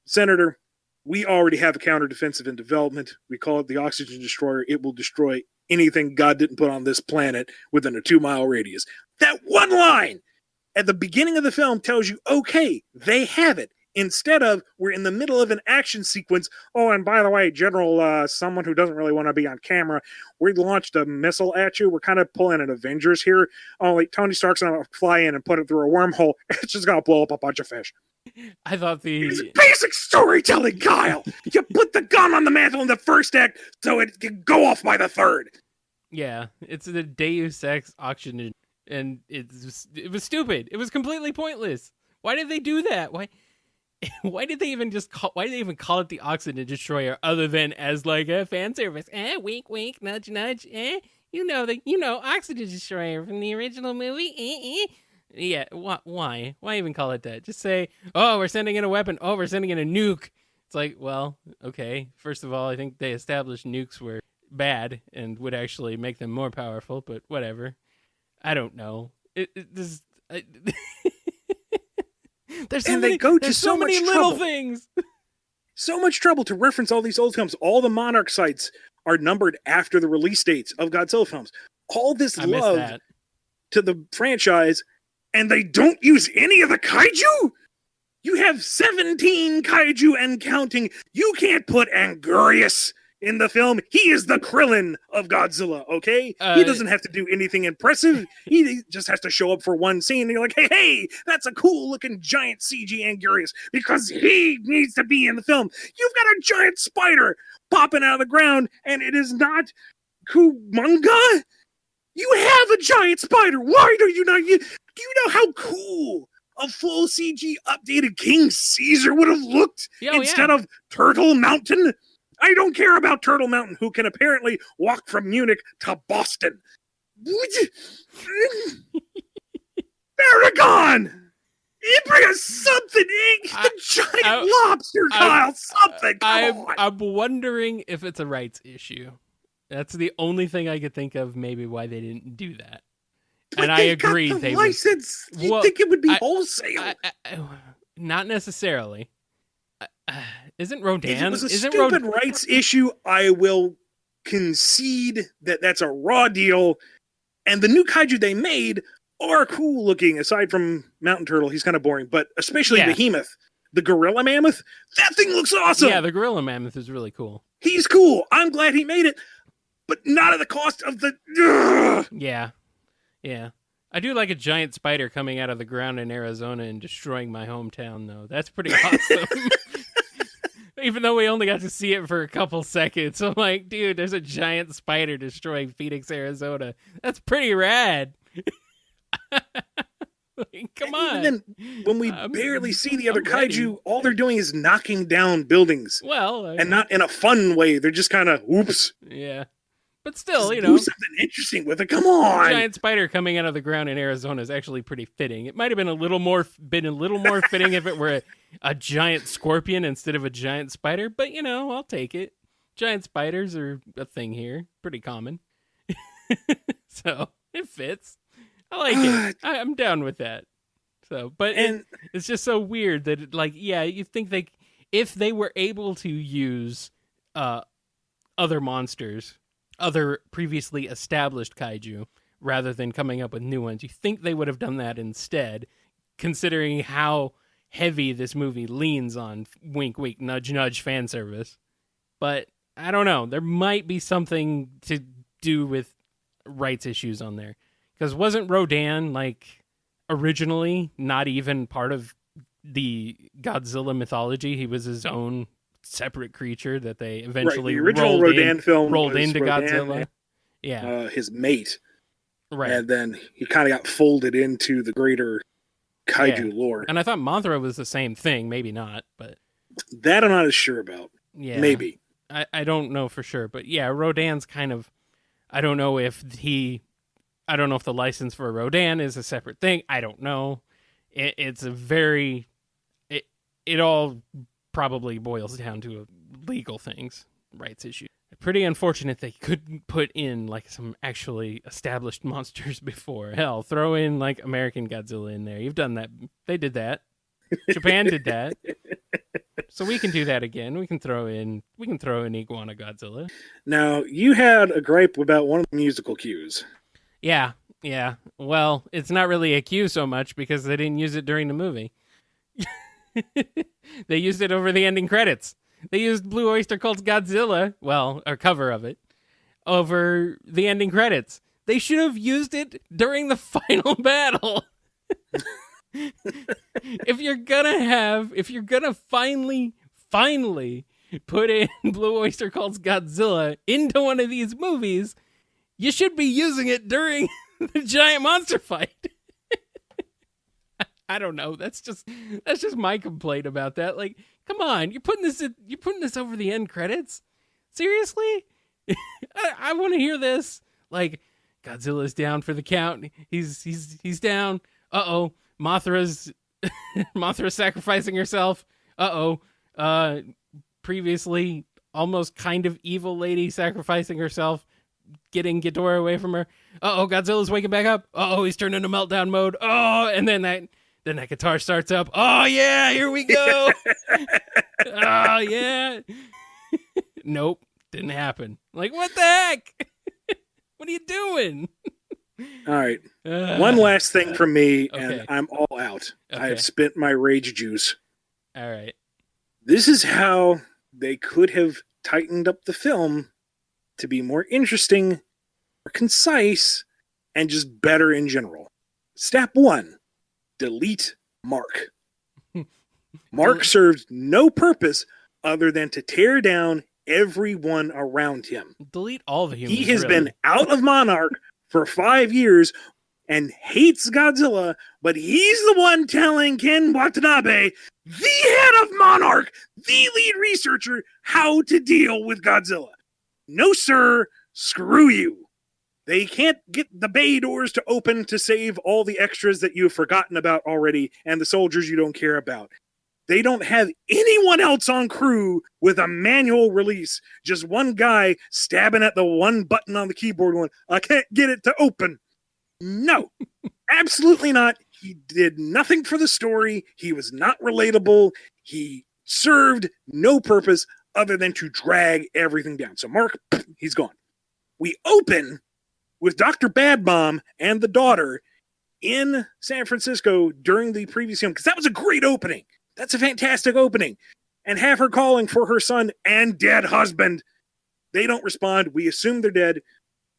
Senator, we already have a counter-defensive in development. We call it the oxygen destroyer. It will destroy anything God didn't put on this planet within a 2-mile radius. That one line at the beginning of the film tells you, okay, they have it. Instead of, we're in the middle of an action sequence. Oh, and by the way, General, someone who doesn't really want to be on camera, we launched a missile at you. We're kind of pulling an Avengers here. Oh, like Tony Stark's going to fly in and put it through a wormhole. It's just going to blow up a bunch of fish. I thought It's basic storytelling, Kyle. You put the gun on the mantle in the first act so it can go off by the third. Yeah, it's the Deus Ex oxygen, and it was stupid. It was completely pointless. Why did they do that? Why did they even call it the oxygen destroyer other than as like a fan service? Wink, wink, nudge, nudge. Oxygen destroyer from the original movie. Yeah, why? Why even call it that? Just say, oh, we're sending in a weapon. Oh, we're sending in a nuke. It's like, well, okay. First of all, I think they established nukes were bad and would actually make them more powerful, but whatever. I don't know. There's so many little things. So much trouble to reference all these old films. All the Monarch sites are numbered after the release dates of Godzilla films. All this love to the franchise, and they don't use any of the kaiju? You have 17 kaiju and counting. You can't put Angurius in the film. He is the Krillin of Godzilla, okay? He doesn't have to do anything impressive. He just has to show up for one scene, and you're like, hey, that's a cool-looking giant CG Angurius, because he needs to be in the film. You've got a giant spider popping out of the ground, and it is not Kumonga? You have a giant spider. Why do you not? Do you know how cool a full CG updated King Caesar would have looked instead of Turtle Mountain? I don't care about Turtle Mountain, who can apparently walk from Munich to Boston. Aragon! Bring us something! The giant lobster, Kyle! Something! I'm wondering if it's a rights issue. That's the only thing I could think of maybe why they didn't do that. But and I agree. Got the license. You think it would be wholesale? Not necessarily. Isn't Rodan? If it was a stupid rights issue, I will concede that that's a raw deal. And the new kaiju they made are cool looking, aside from Mountain Turtle. He's kind of boring, but especially Behemoth, the gorilla mammoth. That thing looks awesome. Yeah, the gorilla mammoth is really cool. He's cool. I'm glad he made it, but not at the cost of the. Yeah. I do like a giant spider coming out of the ground in Arizona and destroying my hometown, though. That's pretty awesome. Even though we only got to see it for a couple seconds. I'm like, dude, there's a giant spider destroying Phoenix, Arizona. That's pretty rad. Like, come on. And then when we barely see the other kaiju, all they're doing is knocking down buildings. Well, and not in a fun way. They're just kind of, oops. Yeah. But still, just do something interesting with it. Come on. A giant spider coming out of the ground in Arizona is actually pretty fitting. It might have been a little more fitting if it were a giant scorpion instead of a giant spider. But, I'll take it. Giant spiders are a thing here. Pretty common. So, it fits. I like it. I'm down with that. So, but it's just so weird that, you think if they were able to use other monsters, other previously established kaiju, rather than coming up with new ones, you think they would have done that instead, considering how heavy this movie leans on wink, wink, nudge, nudge fan service. But I don't know. There might be something to do with rights issues on there. Because wasn't Rodan, originally not even part of the Godzilla mythology? He was his own separate creature that they eventually the original Rodan film rolled into Rodan Godzilla. His mate. Right. And then he kind of got folded into the greater kaiju lore. And I thought Mothra was the same thing. Maybe not, but... That I'm not as sure about. Yeah. Maybe. I don't know for sure. But yeah, Rodan's kind of... I don't know if the license for Rodan is a separate thing. I don't know. It's a very... It all probably boils down to legal things, rights issues. Pretty unfortunate they couldn't put in some actually established monsters before. Hell, throw in American Godzilla in there. You've done that. They did that. Japan did that. So we can do that again. We can throw in Iguana Godzilla. Now, you had a gripe about one of the musical cues. Yeah. Well, it's not really a cue so much because they didn't use it during the movie. They used it over the ending credits. They used Blue Oyster Cult's Godzilla, a cover of it, over the ending credits. They should have used it during the final battle. If you're gonna finally put in Blue Oyster Cult's Godzilla into one of these movies, you should be using it during the giant monster fight. I don't know. That's just my complaint about that. Come on, you're putting this over the end credits? Seriously? I want to hear this. Godzilla's down for the count. He's down. Uh-oh. Mothra's sacrificing herself. Uh-oh. Previously almost kind of evil lady sacrificing herself, getting Ghidorah away from her. Uh-oh, Godzilla's waking back up. Uh-oh, he's turned into meltdown mode. Oh, and then that guitar starts up. Oh, yeah, here we go. Oh, yeah. Nope, didn't happen. What the heck? What are you doing? All right. One last thing from me, okay. And I'm all out. Okay. I have spent my rage juice. All right. This is how they could have tightened up the film to be more interesting, more concise, and just better in general. Step 1. Delete Mark. Mark serves no purpose other than to tear down everyone around him. Delete all the humans. He has been out of Monarch for 5 years and hates Godzilla, but he's the one telling Ken Watanabe, the head of Monarch, the lead researcher, how to deal with Godzilla. No, sir. Screw you. They can't get the bay doors to open to save all the extras that you've forgotten about already and the soldiers you don't care about. They don't have anyone else on crew with a manual release. Just one guy stabbing at the one button on the keyboard going, I can't get it to open. No, absolutely not. He did nothing for the story. He was not relatable. He served no purpose other than to drag everything down. So Mark, he's gone. We open with Dr. Bad Bomb and the daughter in San Francisco during the previous film, because that was a great opening. That's a fantastic opening. And have her calling for her son and dead husband. They don't respond. We assume they're dead.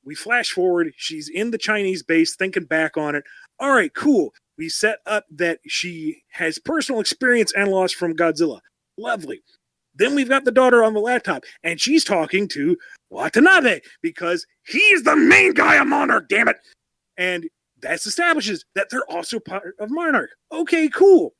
We flash forward. She's in the Chinese base thinking back on it. All right, cool. We set up that she has personal experience and loss from Godzilla. Lovely. Then we've got the daughter on the laptop, and she's talking to Watanabe because he's the main guy of Monarch, damn it. And that establishes that they're also part of Monarch. Okay, cool.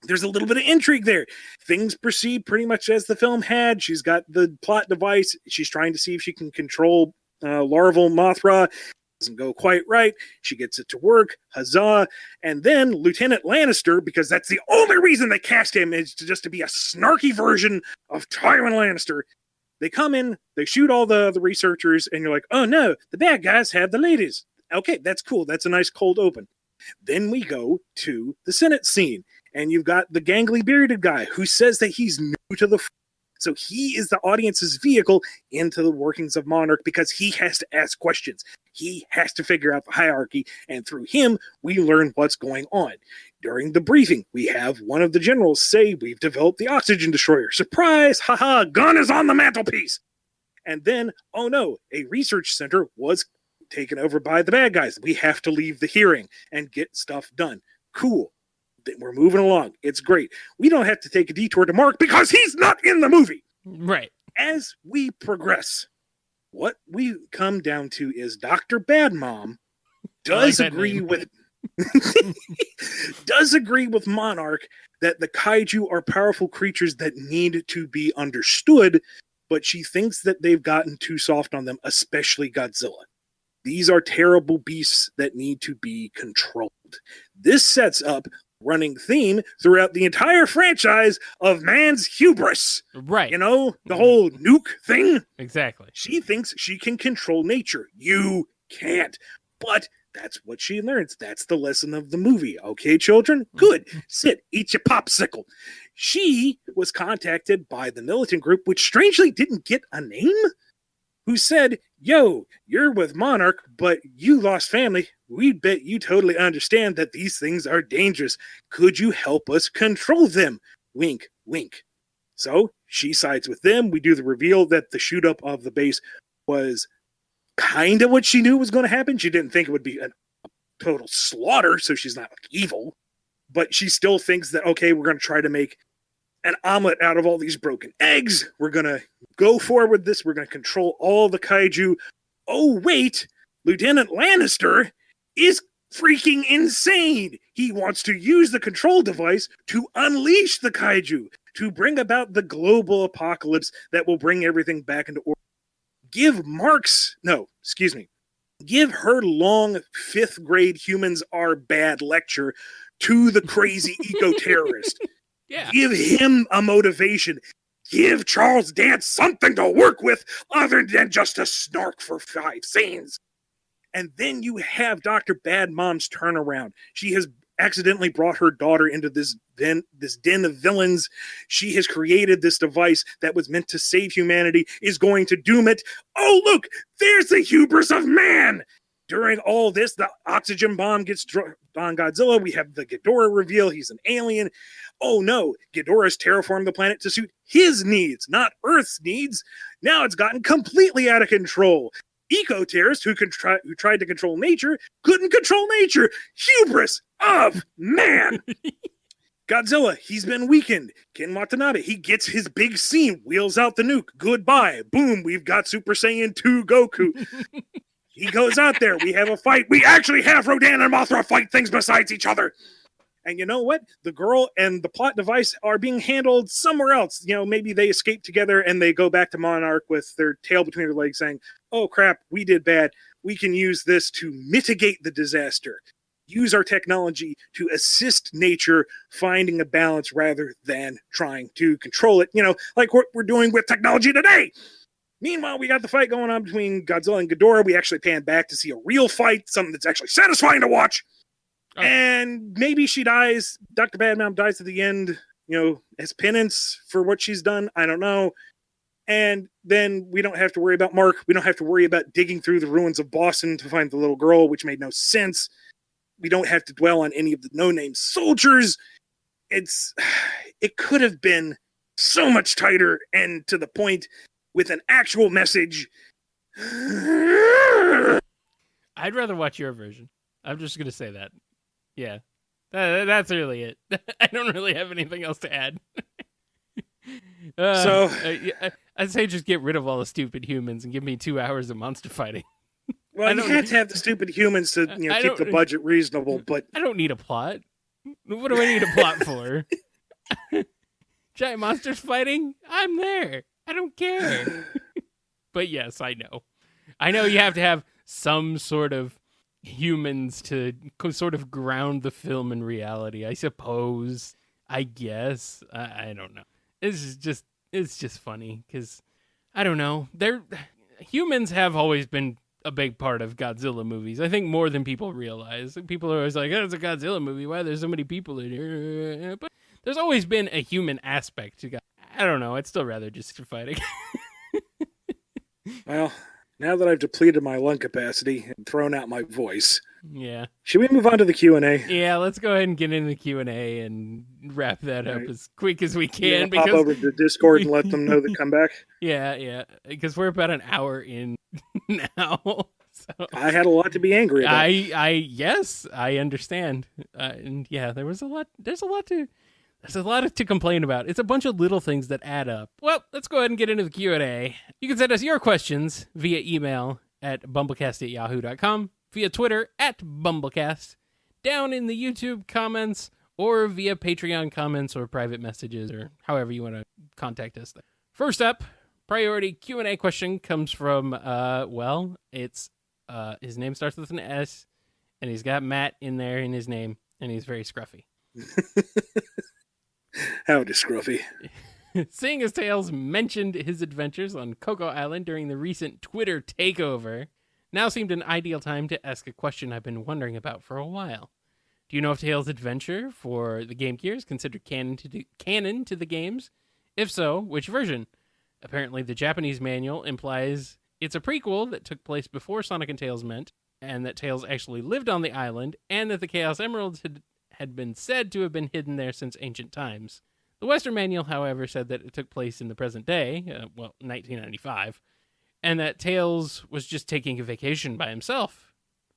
There's a little bit of intrigue there. Things proceed pretty much as the film had. She's got the plot device. She's trying to see if she can control larval Mothra. Doesn't go quite right. She gets it to work. Huzzah. And then Lieutenant Lannister, because that's the only reason they cast him, is just to be a snarky version of Tywin Lannister. They come in, they shoot all the researchers, and you're like, oh no, the bad guys have the ladies. Okay, that's cool. That's a nice cold open. Then we go to the Senate scene, and you've got the gangly bearded guy who says that he's new to the... So he is the audience's vehicle into the workings of Monarch because he has to ask questions. He has to figure out the hierarchy, and through him, we learn what's going on. During the briefing, we have one of the generals say, we've developed the oxygen destroyer. Surprise! Haha! Gun is on the mantelpiece! And then, oh no, a research center was taken over by the bad guys. We have to leave the hearing and get stuff done. Cool. We're moving along. It's great. We don't have to take a detour to Mark because he's not in the movie. Right. As we progress, what we come down to is Dr. Bad Mom does agree with does agree with Monarch that the kaiju are powerful creatures that need to be understood, but she thinks that they've gotten too soft on them, especially Godzilla. These are terrible beasts that need to be controlled. This sets up running theme throughout the entire franchise of man's hubris. Right. You know, the whole nuke thing. Exactly. She thinks she can control nature. You can't. But that's what she learns. That's the lesson of the movie. Okay, children? Good. Sit. Eat your popsicle. She was contacted by the militant group, which strangely didn't get a name, who said, yo, you're with Monarch, but you lost family. We bet you totally understand that these things are dangerous. Could you help us control them? Wink, wink. So she sides with them. We do the reveal that the shoot up of the base was kind of what she knew was going to happen. She didn't think it would be a total slaughter, so she's not evil. But she still thinks that, okay, we're going to try to make an omelet out of all these broken eggs. We're going to go forward with this. We're going to control all the kaiju. Oh, wait, Lieutenant Lannister is freaking insane. He wants to use the control device to unleash the kaiju, to bring about the global apocalypse that will bring everything back into order. Give her long 5th grade humans are bad lecture to the crazy eco-terrorist. Yeah. Give him a motivation. Give Charles Dance something to work with other than just a snark for 5 scenes. And then you have Dr. Bad Mom's turnaround. She has accidentally brought her daughter into this den of villains. She has created this device that was meant to save humanity, is going to doom it. Oh, look, there's the hubris of man. During all this, the oxygen bomb gets dropped on Godzilla. We have the Ghidorah reveal. He's an alien. Oh no, Ghidorah's terraformed the planet to suit his needs, not Earth's needs. Now it's gotten completely out of control. Eco-terrorists who tried to control nature couldn't control nature. Hubris of man. Godzilla, he's been weakened. Ken Watanabe, he gets his big scene, wheels out the nuke. Goodbye. Boom, we've got Super Saiyan 2 Goku. He goes out there. We have a fight. We actually have Rodan and Mothra fight things besides each other. And you know what? The girl and the plot device are being handled somewhere else. You know, maybe they escape together and they go back to Monarch with their tail between their legs saying, oh crap, we did bad. We can use this to mitigate the disaster. Use our technology to assist nature finding a balance rather than trying to control it. You know, like what we're doing with technology today. Meanwhile, we got the fight going on between Godzilla and Ghidorah. We actually pan back to see a real fight, something that's actually satisfying to watch. Oh. And maybe she dies. Dr. Bad Mom dies at the end, you know, as penance for what she's done. I don't know. And then we don't have to worry about Mark. We don't have to worry about digging through the ruins of Boston to find the little girl, which made no sense. We don't have to dwell on any of the no-name soldiers. It could have been so much tighter and to the point with an actual message. I'd rather watch your version. I'm just going to say that. Yeah. That's really it. I don't really have anything else to add. I'd say just get rid of all the stupid humans and give me 2 hours of monster fighting. Well, you had to have the stupid humans to keep the budget reasonable, but I don't need a plot. What do I need a plot for? Giant monsters fighting? I'm there. I don't care. But yes, I know. I know you have to have some sort of humans to sort of ground the film in reality, I suppose. I guess. I don't know. It's just funny because I don't know. Humans have always been a big part of Godzilla movies. I think more than people realize. People are always like, "Oh, it's a Godzilla movie. Why there's so many people in here?" But there's always been a human aspect to God. I don't know. I'd still rather just fighting. Well, now that I've depleted my lung capacity and thrown out my voice, yeah. Should we move on to the Q&A? Yeah, let's go ahead and get into the Q&A and wrap that up as quick as we can. Pop over to Discord and let them know to come back. Yeah, because we're about an hour in now. So I had a lot to be angry about. Yes, I understand. And yeah, there's a lot to complain about. It's a bunch of little things that add up. Well, let's go ahead and get into the Q&A. You can send us your questions via email at BumbleKast@yahoo.com, via Twitter at BumbleKast, down in the YouTube comments, or via Patreon comments or private messages, or however you want to contact us. First up, priority Q&A question comes from, it's his name starts with an S, and he's got Matt in there in his name, and he's very scruffy. Howdy, Scruffy. Seeing as Tails mentioned his adventures on Coco Island during the recent Twitter takeover, now seemed an ideal time to ask a question I've been wondering about for a while. Do you know if Tails' adventure for the Game Gear is considered canon to the games? If so, which version? Apparently, the Japanese manual implies it's a prequel that took place before Sonic and Tails met, and that Tails actually lived on the island, and that the Chaos Emeralds had been said to have been hidden there since ancient times. The Western manual, however, said that it took place in the present day, 1995, and that Tails was just taking a vacation by himself.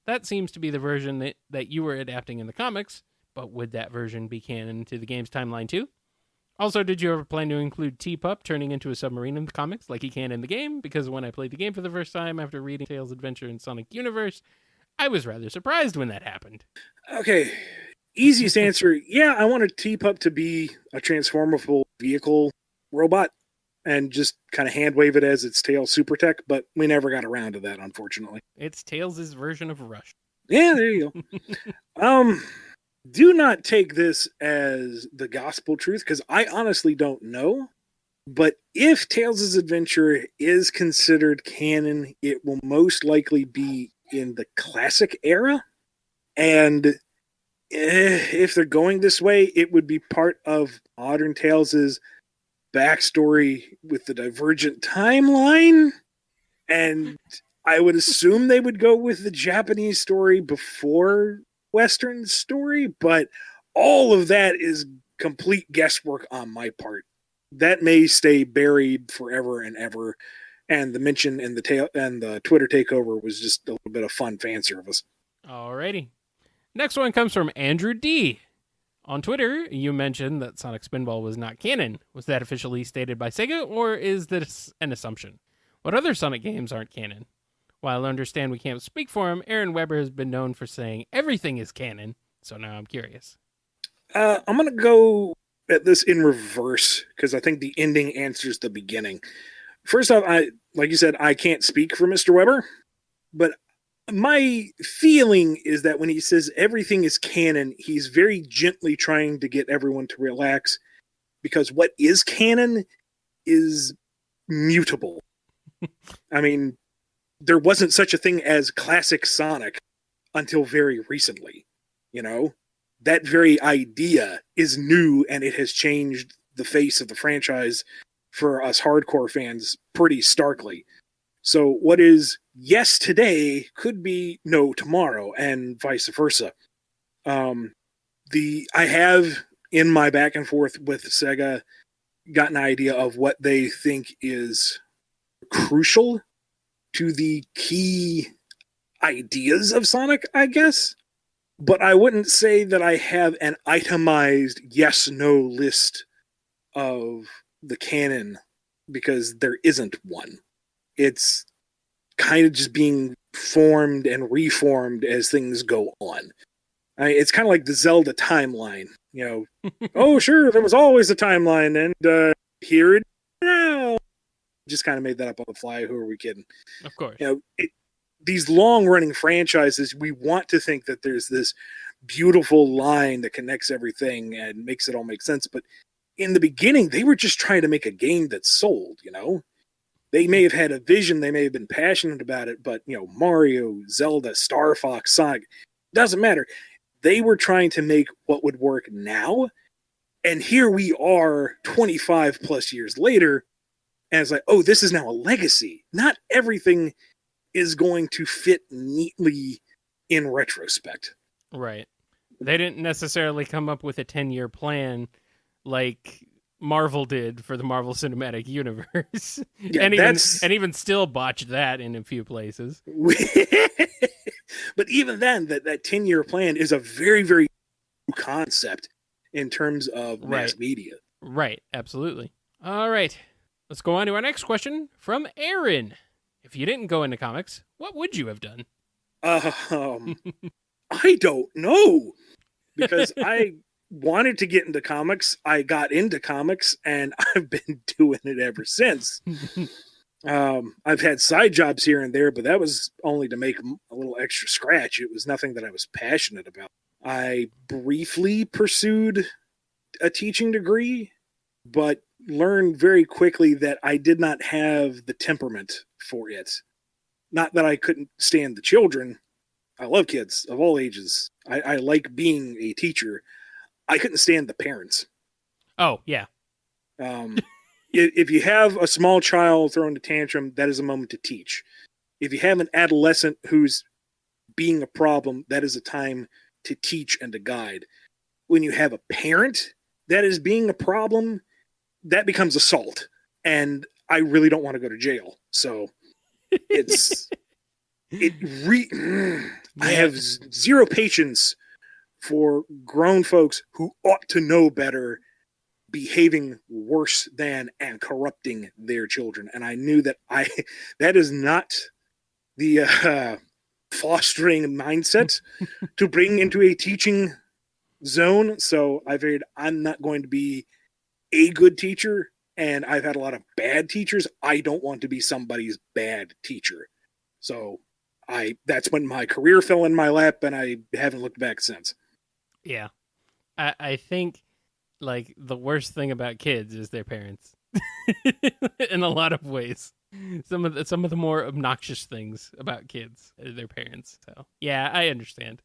That seems to be the version that you were adapting in the comics, but would that version be canon to the game's timeline too? Also, did you ever plan to include T-Pup turning into a submarine in the comics like he can in the game? Because when I played the game for the first time after reading Tails' adventure in Sonic Universe, I was rather surprised when that happened. Okay, easiest answer, yeah, I wanted T-Pup to be a transformable vehicle robot and just kind of hand wave it as its Tails super tech, but we never got around to that, unfortunately. It's Tails' version of Rush. Yeah, there you go. Do not take this as the gospel truth, because I honestly don't know. But if Tails' adventure is considered canon, it will most likely be in the classic era. And if they're going this way, it would be part of modern Tails' backstory with the divergent timeline. And I would assume they would go with the Japanese story before Western story, but all of that is complete guesswork on my part. That may stay buried forever and ever, and the mention in the Twitter takeover was just a little bit of fun fan service. Alrighty. Next one comes from Andrew D. On Twitter, you mentioned that Sonic Spinball was not canon. Was that officially stated by Sega, or is this an assumption? What other Sonic games aren't canon? While I understand we can't speak for him, Aaron Weber has been known for saying everything is canon, so now I'm curious. I'm going to go at this in reverse, because I think the ending answers the beginning. First off, like you said, I can't speak for Mr. Weber, but my feeling is that when he says everything is canon, he's very gently trying to get everyone to relax, because what is canon is mutable. I mean, there wasn't such a thing as classic Sonic until very recently. You know, that very idea is new, and it has changed the face of the franchise for us hardcore fans pretty starkly. So what is yes today could be no tomorrow, and vice versa. I have, in my back and forth with Sega, got an idea of what they think is crucial to the key ideas of Sonic, I guess. But I wouldn't say that I have an itemized yes/no list of the canon, because there isn't one. It's kind of just being formed and reformed as things go on. It's kind of like the Zelda timeline. Oh, sure, there was always a timeline, and here it is now. Just kind of made that up on the fly. Who are we kidding? Of course. These long-running franchises, we want to think that there's this beautiful line that connects everything and makes it all make sense. But in the beginning, they were just trying to make a game that sold, They may have had a vision, they may have been passionate about it, but, Mario, Zelda, Star Fox, Sonic, doesn't matter. They were trying to make what would work now. And here we are 25 plus years later, and it's like, oh, this is now a legacy. Not everything is going to fit neatly in retrospect. Right. They didn't necessarily come up with a 10-year plan like Marvel did for the Marvel Cinematic Universe. Yeah, and even still botched that in a few places. But even then, that 10-year plan is a very, very new concept in terms of mass media. Right, absolutely. All right. Let's go on to our next question from Arryn. If you didn't go into comics, what would you have done? I don't know. Because I wanted to get into comics. I got into comics, and I've been doing it ever since. I've had side jobs here and there, but that was only to make a little extra scratch. It was nothing that I was passionate about. I briefly pursued a teaching degree, but learned very quickly that I did not have the temperament for it. Not that I couldn't stand the children. I love kids of all ages. I like being a teacher. I couldn't stand the parents. Oh, yeah. If you have a small child throwing a tantrum, that is a moment to teach. If you have an adolescent who's being a problem, that is a time to teach and to guide. When you have a parent that is being a problem, that becomes assault. And I really don't want to go to jail. So I have zero patience for grown folks who ought to know better behaving worse than and corrupting their children. And I knew that that is not the fostering mindset to bring into a teaching zone. So I figured I'm not going to be a good teacher, and I've had a lot of bad teachers. I don't want to be somebody's bad teacher. So that's when my career fell in my lap, and I haven't looked back since. Yeah. I think like the worst thing about kids is their parents in a lot of ways. Some of the more obnoxious things about kids are their parents. So yeah, I understand.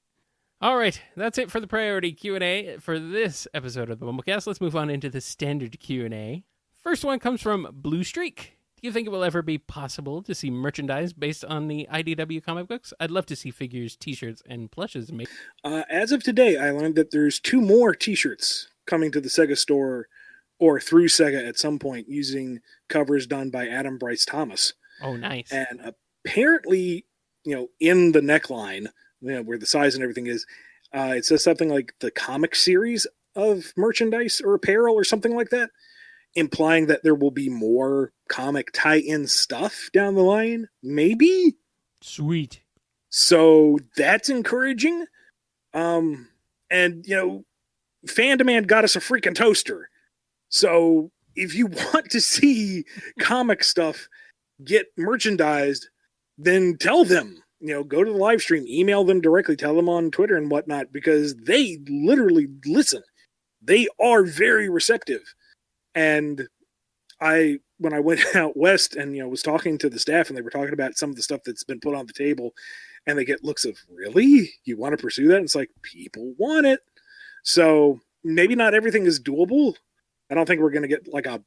All right, that's it for the priority Q&A for this episode of the BumbleKast. Let's move on into the standard Q&A. First one comes from BlueStreak. Do you think it will ever be possible to see merchandise based on the IDW comic books? I'd love to see figures, t-shirts, and plushes made. As of today, I learned that there's 2 more t-shirts coming to the Sega store or through Sega at some point using covers done by Adam Bryce Thomas. Oh, nice. And apparently, in the neckline, where the size and everything is, it says something like the comic series of merchandise or apparel or something like that, implying that there will be more comic tie-in stuff down the line. Maybe? Sweet. So that's encouraging. And, Fan Demand got us a freaking toaster. So if you want to see comic stuff get merchandised, then tell them. Go to the live stream, email them directly, tell them on Twitter and whatnot, because they literally listen. They are very receptive. And when I went out west and, was talking to the staff, and they were talking about some of the stuff that's been put on the table, and they get looks of, really? You want to pursue that? And it's like, people want it. So maybe not everything is doable. I don't think we're going to get like a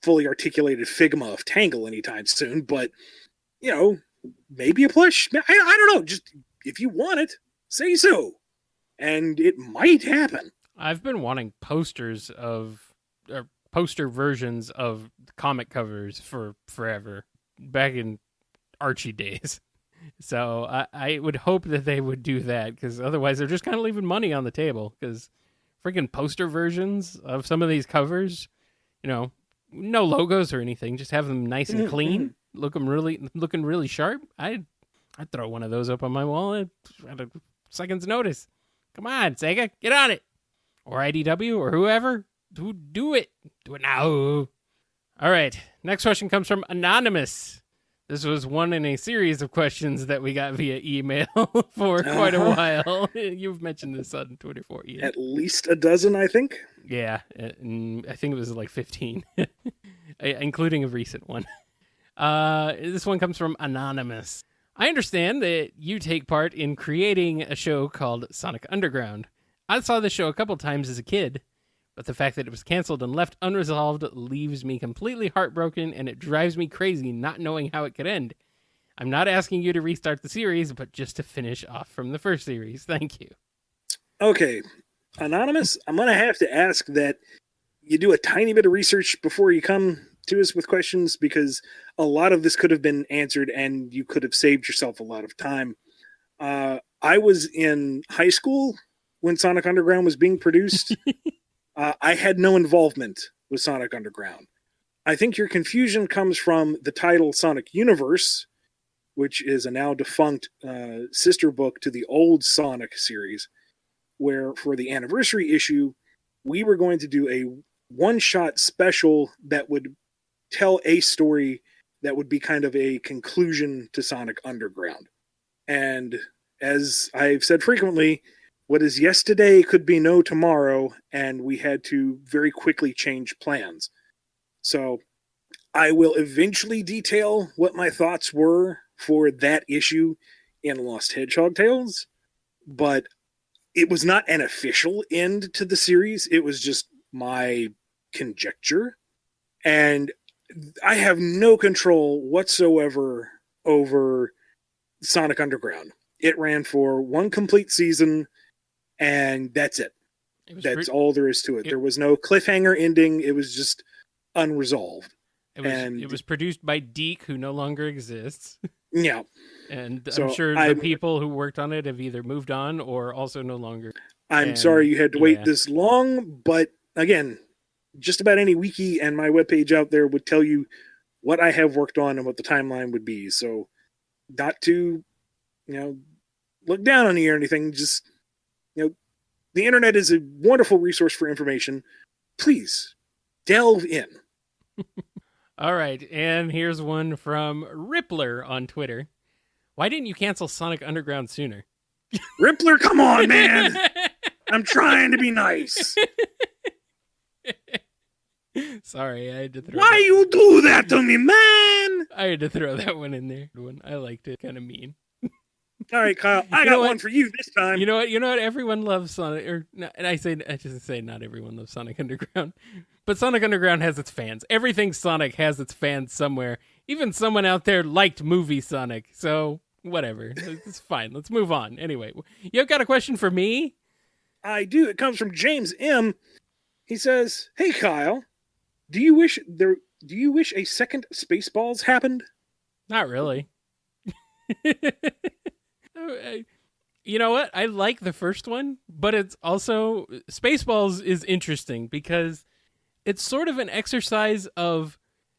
fully articulated Figma of Tangle anytime soon, but, maybe a plush. I don't know. Just if you want it, say so. And it might happen. I've been wanting poster versions of comic covers for forever, back in Archie days. So I would hope that they would do that, because otherwise they're just kind of leaving money on the table, because freaking poster versions of some of these covers, no logos or anything, just have them nice and clean, looking really sharp. I'd throw one of those up on my wall at a second's notice. Come on, Sega, get on it. Or IDW or whoever. Do it. Do it now. All right. Next question comes from Anonymous. This was one in a series of questions that we got via email for quite a while. You've mentioned this on Twitter for Ian. At least a dozen, I think. Yeah. I think it was like 15, including a recent one. This one comes from Anonymous. I understand that you take part in creating a show called Sonic Underground. I saw this show a couple times as a kid, but the fact that it was canceled and left unresolved leaves me completely heartbroken, and it drives me crazy not knowing how it could end. I'm not asking you to restart the series, but just to finish off from the first series. Thank you. Okay. Anonymous, I'm going to have to ask that you do a tiny bit of research before you come to us with questions, because a lot of this could have been answered and you could have saved yourself a lot of time. I was in high school when Sonic Underground was being produced. I had no involvement with Sonic Underground. I think your confusion comes from the title Sonic Universe, which is a now defunct sister book to the old Sonic series, where for the anniversary issue, we were going to do a one-shot special that would tell a story that would be kind of a conclusion to Sonic Underground. And as I've said frequently, what is yesterday could be no tomorrow, and we had to very quickly change plans. So I will eventually detail what my thoughts were for that issue in Lost Hedgehog Tales, but it was not an official end to the series. It was just my conjecture. And I have no control whatsoever over Sonic Underground. It ran for one complete season, and that's it. That's all there is to it. There was no cliffhanger ending. It was just unresolved. It was produced by Deke, who no longer exists. Yeah. And so I'm sure the people who worked on it have either moved on or also no longer. I'm sorry you had to wait this long, but again, just about any wiki and my webpage out there would tell you what I have worked on and what the timeline would be. So not to, look down on you or anything, just, the internet is a wonderful resource for information. Please delve in. All right. And here's one from Rippler on Twitter. Why didn't you cancel Sonic Underground sooner? Rippler, come on, man. I'm trying to be nice. Sorry, I had to throw Why you do that to me, man? I had to throw that one in there. I liked it. Kind of mean. All right, Kyle. I got one for you this time. You know what? Everyone loves Sonic, and I just say not everyone loves Sonic Underground, but Sonic Underground has its fans. Everything Sonic has its fans somewhere. Even someone out there liked movie Sonic, so whatever. It's fine. Let's move on. Anyway, you've got a question for me? I do. It comes from James M. He says, "Hey Kyle, do you wish a second Spaceballs happened?" Not really. You know what? I like the first one, but it's also Spaceballs is interesting because it's sort of an exercise of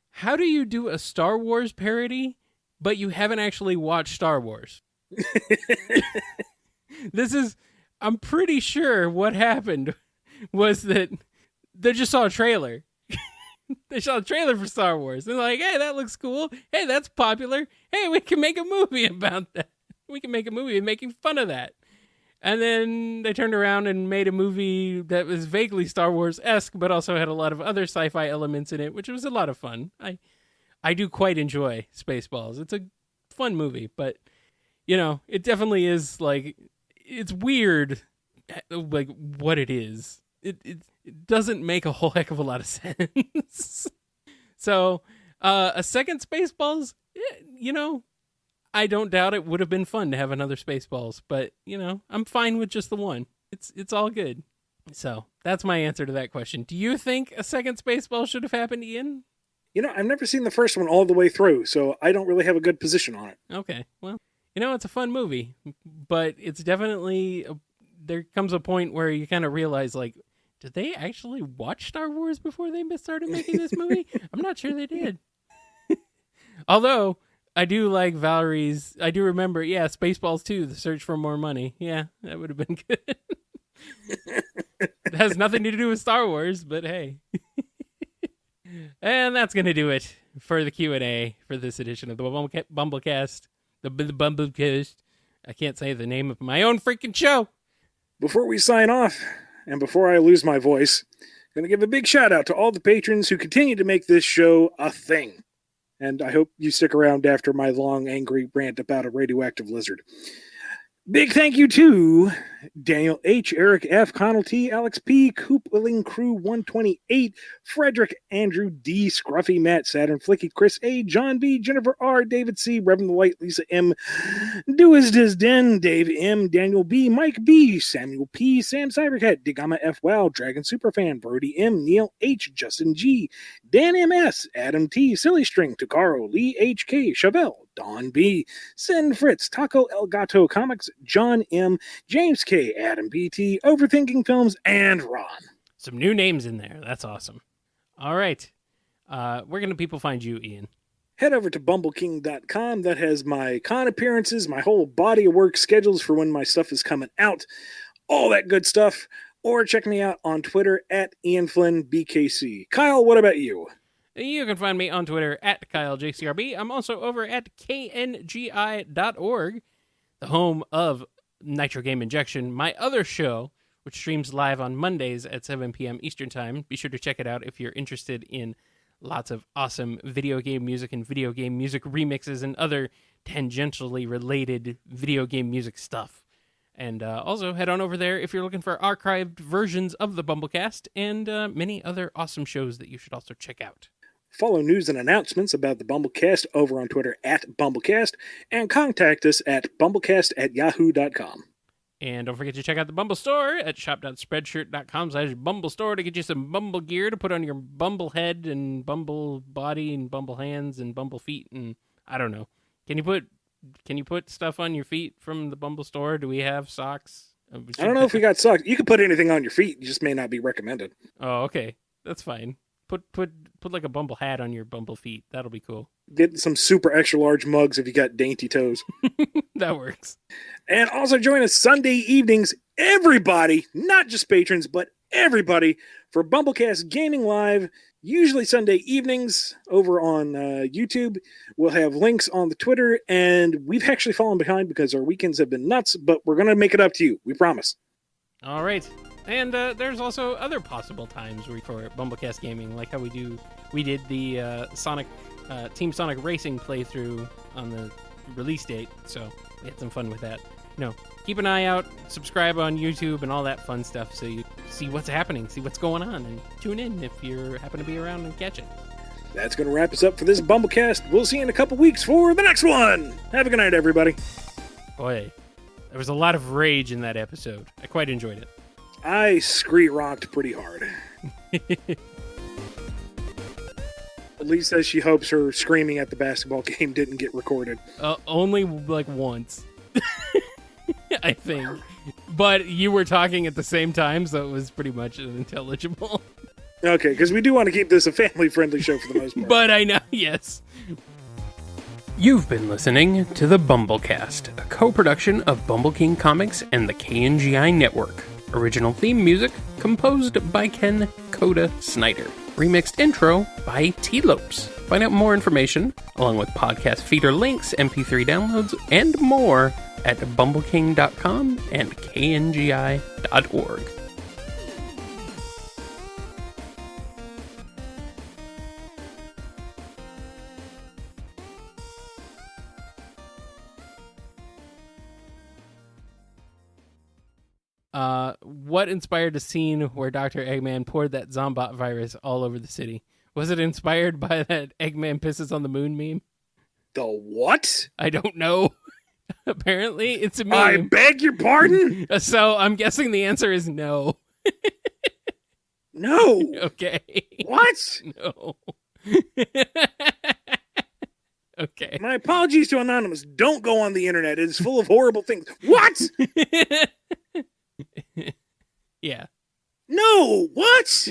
how do you do a Star Wars parody, but you haven't actually watched Star Wars. I'm pretty sure what happened was that they just saw a trailer. They saw a trailer for Star Wars. They're like, hey, that looks cool. Hey, that's popular. Hey, we can make a movie about that. We can make a movie making fun of that. And then they turned around and made a movie that was vaguely Star Wars-esque, but also had a lot of other sci-fi elements in it, which was a lot of fun. I do quite enjoy Spaceballs. It's a fun movie, but, it definitely is, it's weird, what it is. It doesn't make a whole heck of a lot of sense. So, a second Spaceballs, I don't doubt it would have been fun to have another Spaceballs, but, I'm fine with just the one. It's all good. So, that's my answer to that question. Do you think a second Spaceballs should have happened, Ian? I've never seen the first one all the way through, so I don't really have a good position on it. Okay, well, it's a fun movie, but it's definitely there comes a point where you kind of realize, like, did they actually watch Star Wars before they started making this movie? I'm not sure they did. Although I do like Valerie's. I do remember, Spaceballs 2, The Search for More Money. Yeah, that would have been good. It has nothing to do with Star Wars, but hey. And that's going to do it for the Q&A for this edition of the BumbleKast. The BumbleKast. I can't say the name of my own freaking show. Before we sign off, and before I lose my voice, I'm going to give a big shout out to all the patrons who continue to make this show a thing. And I hope you stick around after my long, angry rant about a radioactive lizard. Big thank you to Daniel H., Eric F., Connell T., Alex P., Coopling Crew 128, Frederick Andrew D., ScruffyMatt, Saturn Flicky, Chris A., John B., Jennifer R., David C., Reverend White, Lisa M., Doisdiz Den, Dave M., Daniel B., Mike B., Samuel P., Sam Cybercat, Digama F. Wow, Dragon Superfan, Brody M., Neil H., Justin G., Dan M.S., Adam T., Silly String, Takaro, Lee H.K., Chevelle, Don B., Sen Fritz, Taco El Gato Comics, John M., James K., Adam BT, Overthinking Films, and Ron. Some new names in there. That's awesome. All right. Where can the people find you, Ian? Head over to bumbleking.com. That has my con appearances, my whole body of work schedules for when my stuff is coming out, all that good stuff. Or check me out on Twitter at Ian Flynn BKC. Kyle, what about you? You can find me on Twitter at KyleJCRB. I'm also over at kngi.org, the home of Nitro Game Injection, my other show, which streams live on Mondays at 7 p.m. Eastern Time. Be sure to check it out if you're interested in lots of awesome video game music and video game music remixes and other tangentially related video game music stuff. And also head on over there if you're looking for archived versions of the BumbleKast and many other awesome shows that you should also check out. Follow news and announcements about the BumbleKast over on Twitter at BumbleKast, and contact us at BumbleKast@yahoo.com. And don't forget to check out the Bumble store at shop.spreadshirt.com/BumbleStore to get you some Bumble gear to put on your Bumble head and Bumble body and Bumble hands and Bumble feet and I don't know. Can you put stuff on your feet from the Bumble store? Do we have socks? I don't know if we got socks. You can put anything on your feet. You just may not be recommended. Oh, okay. That's fine. Put like a Bumble hat on your Bumble feet. That'll be cool. Get some super extra large mugs if you got dainty toes. That works. And also join us Sunday evenings, everybody, not just patrons, but everybody, for BumbleKast Gaming Live, usually Sunday evenings over on YouTube. We'll have links on the Twitter, and we've actually fallen behind because our weekends have been nuts, but we're going to make it up to you. We promise. All right. And there's also other possible times for BumbleKast Gaming, like how we did the Team Sonic Racing playthrough on the release date, so we had some fun with that. Keep an eye out, subscribe on YouTube and all that fun stuff so you see what's happening, see what's going on, and tune in if you happen to be around and catch it. That's going to wrap us up for this BumbleKast. We'll see you in a couple weeks for the next one. Have a good night, everybody. Boy, there was a lot of rage in that episode. I quite enjoyed it. I scree-rocked pretty hard. Elise says she hopes her screaming at the basketball game didn't get recorded. Only like once, I think. But you were talking at the same time, so it was pretty much unintelligible. Okay, because we do want to keep this a family-friendly show for the most part. But I know, yes. You've been listening to the BumbleKast, a co-production of Bumble King Comics and the KNGI Network. Original theme music composed by Ken Coda Snyder. Remixed intro by T-Lopes. Find out more information, along with podcast feeder links, MP3 downloads, and more at bumbleking.com and kngi.org. What inspired a scene where Dr. Eggman poured that Zombot virus all over the city? Was it inspired by that Eggman pisses on the moon meme? The what? I don't know. Apparently, it's a meme. I beg your pardon? So I'm guessing the answer is no. No. Okay. What? No. Okay. My apologies to Anonymous. Don't go on the internet. It is full of horrible things. What? Yeah. No, what?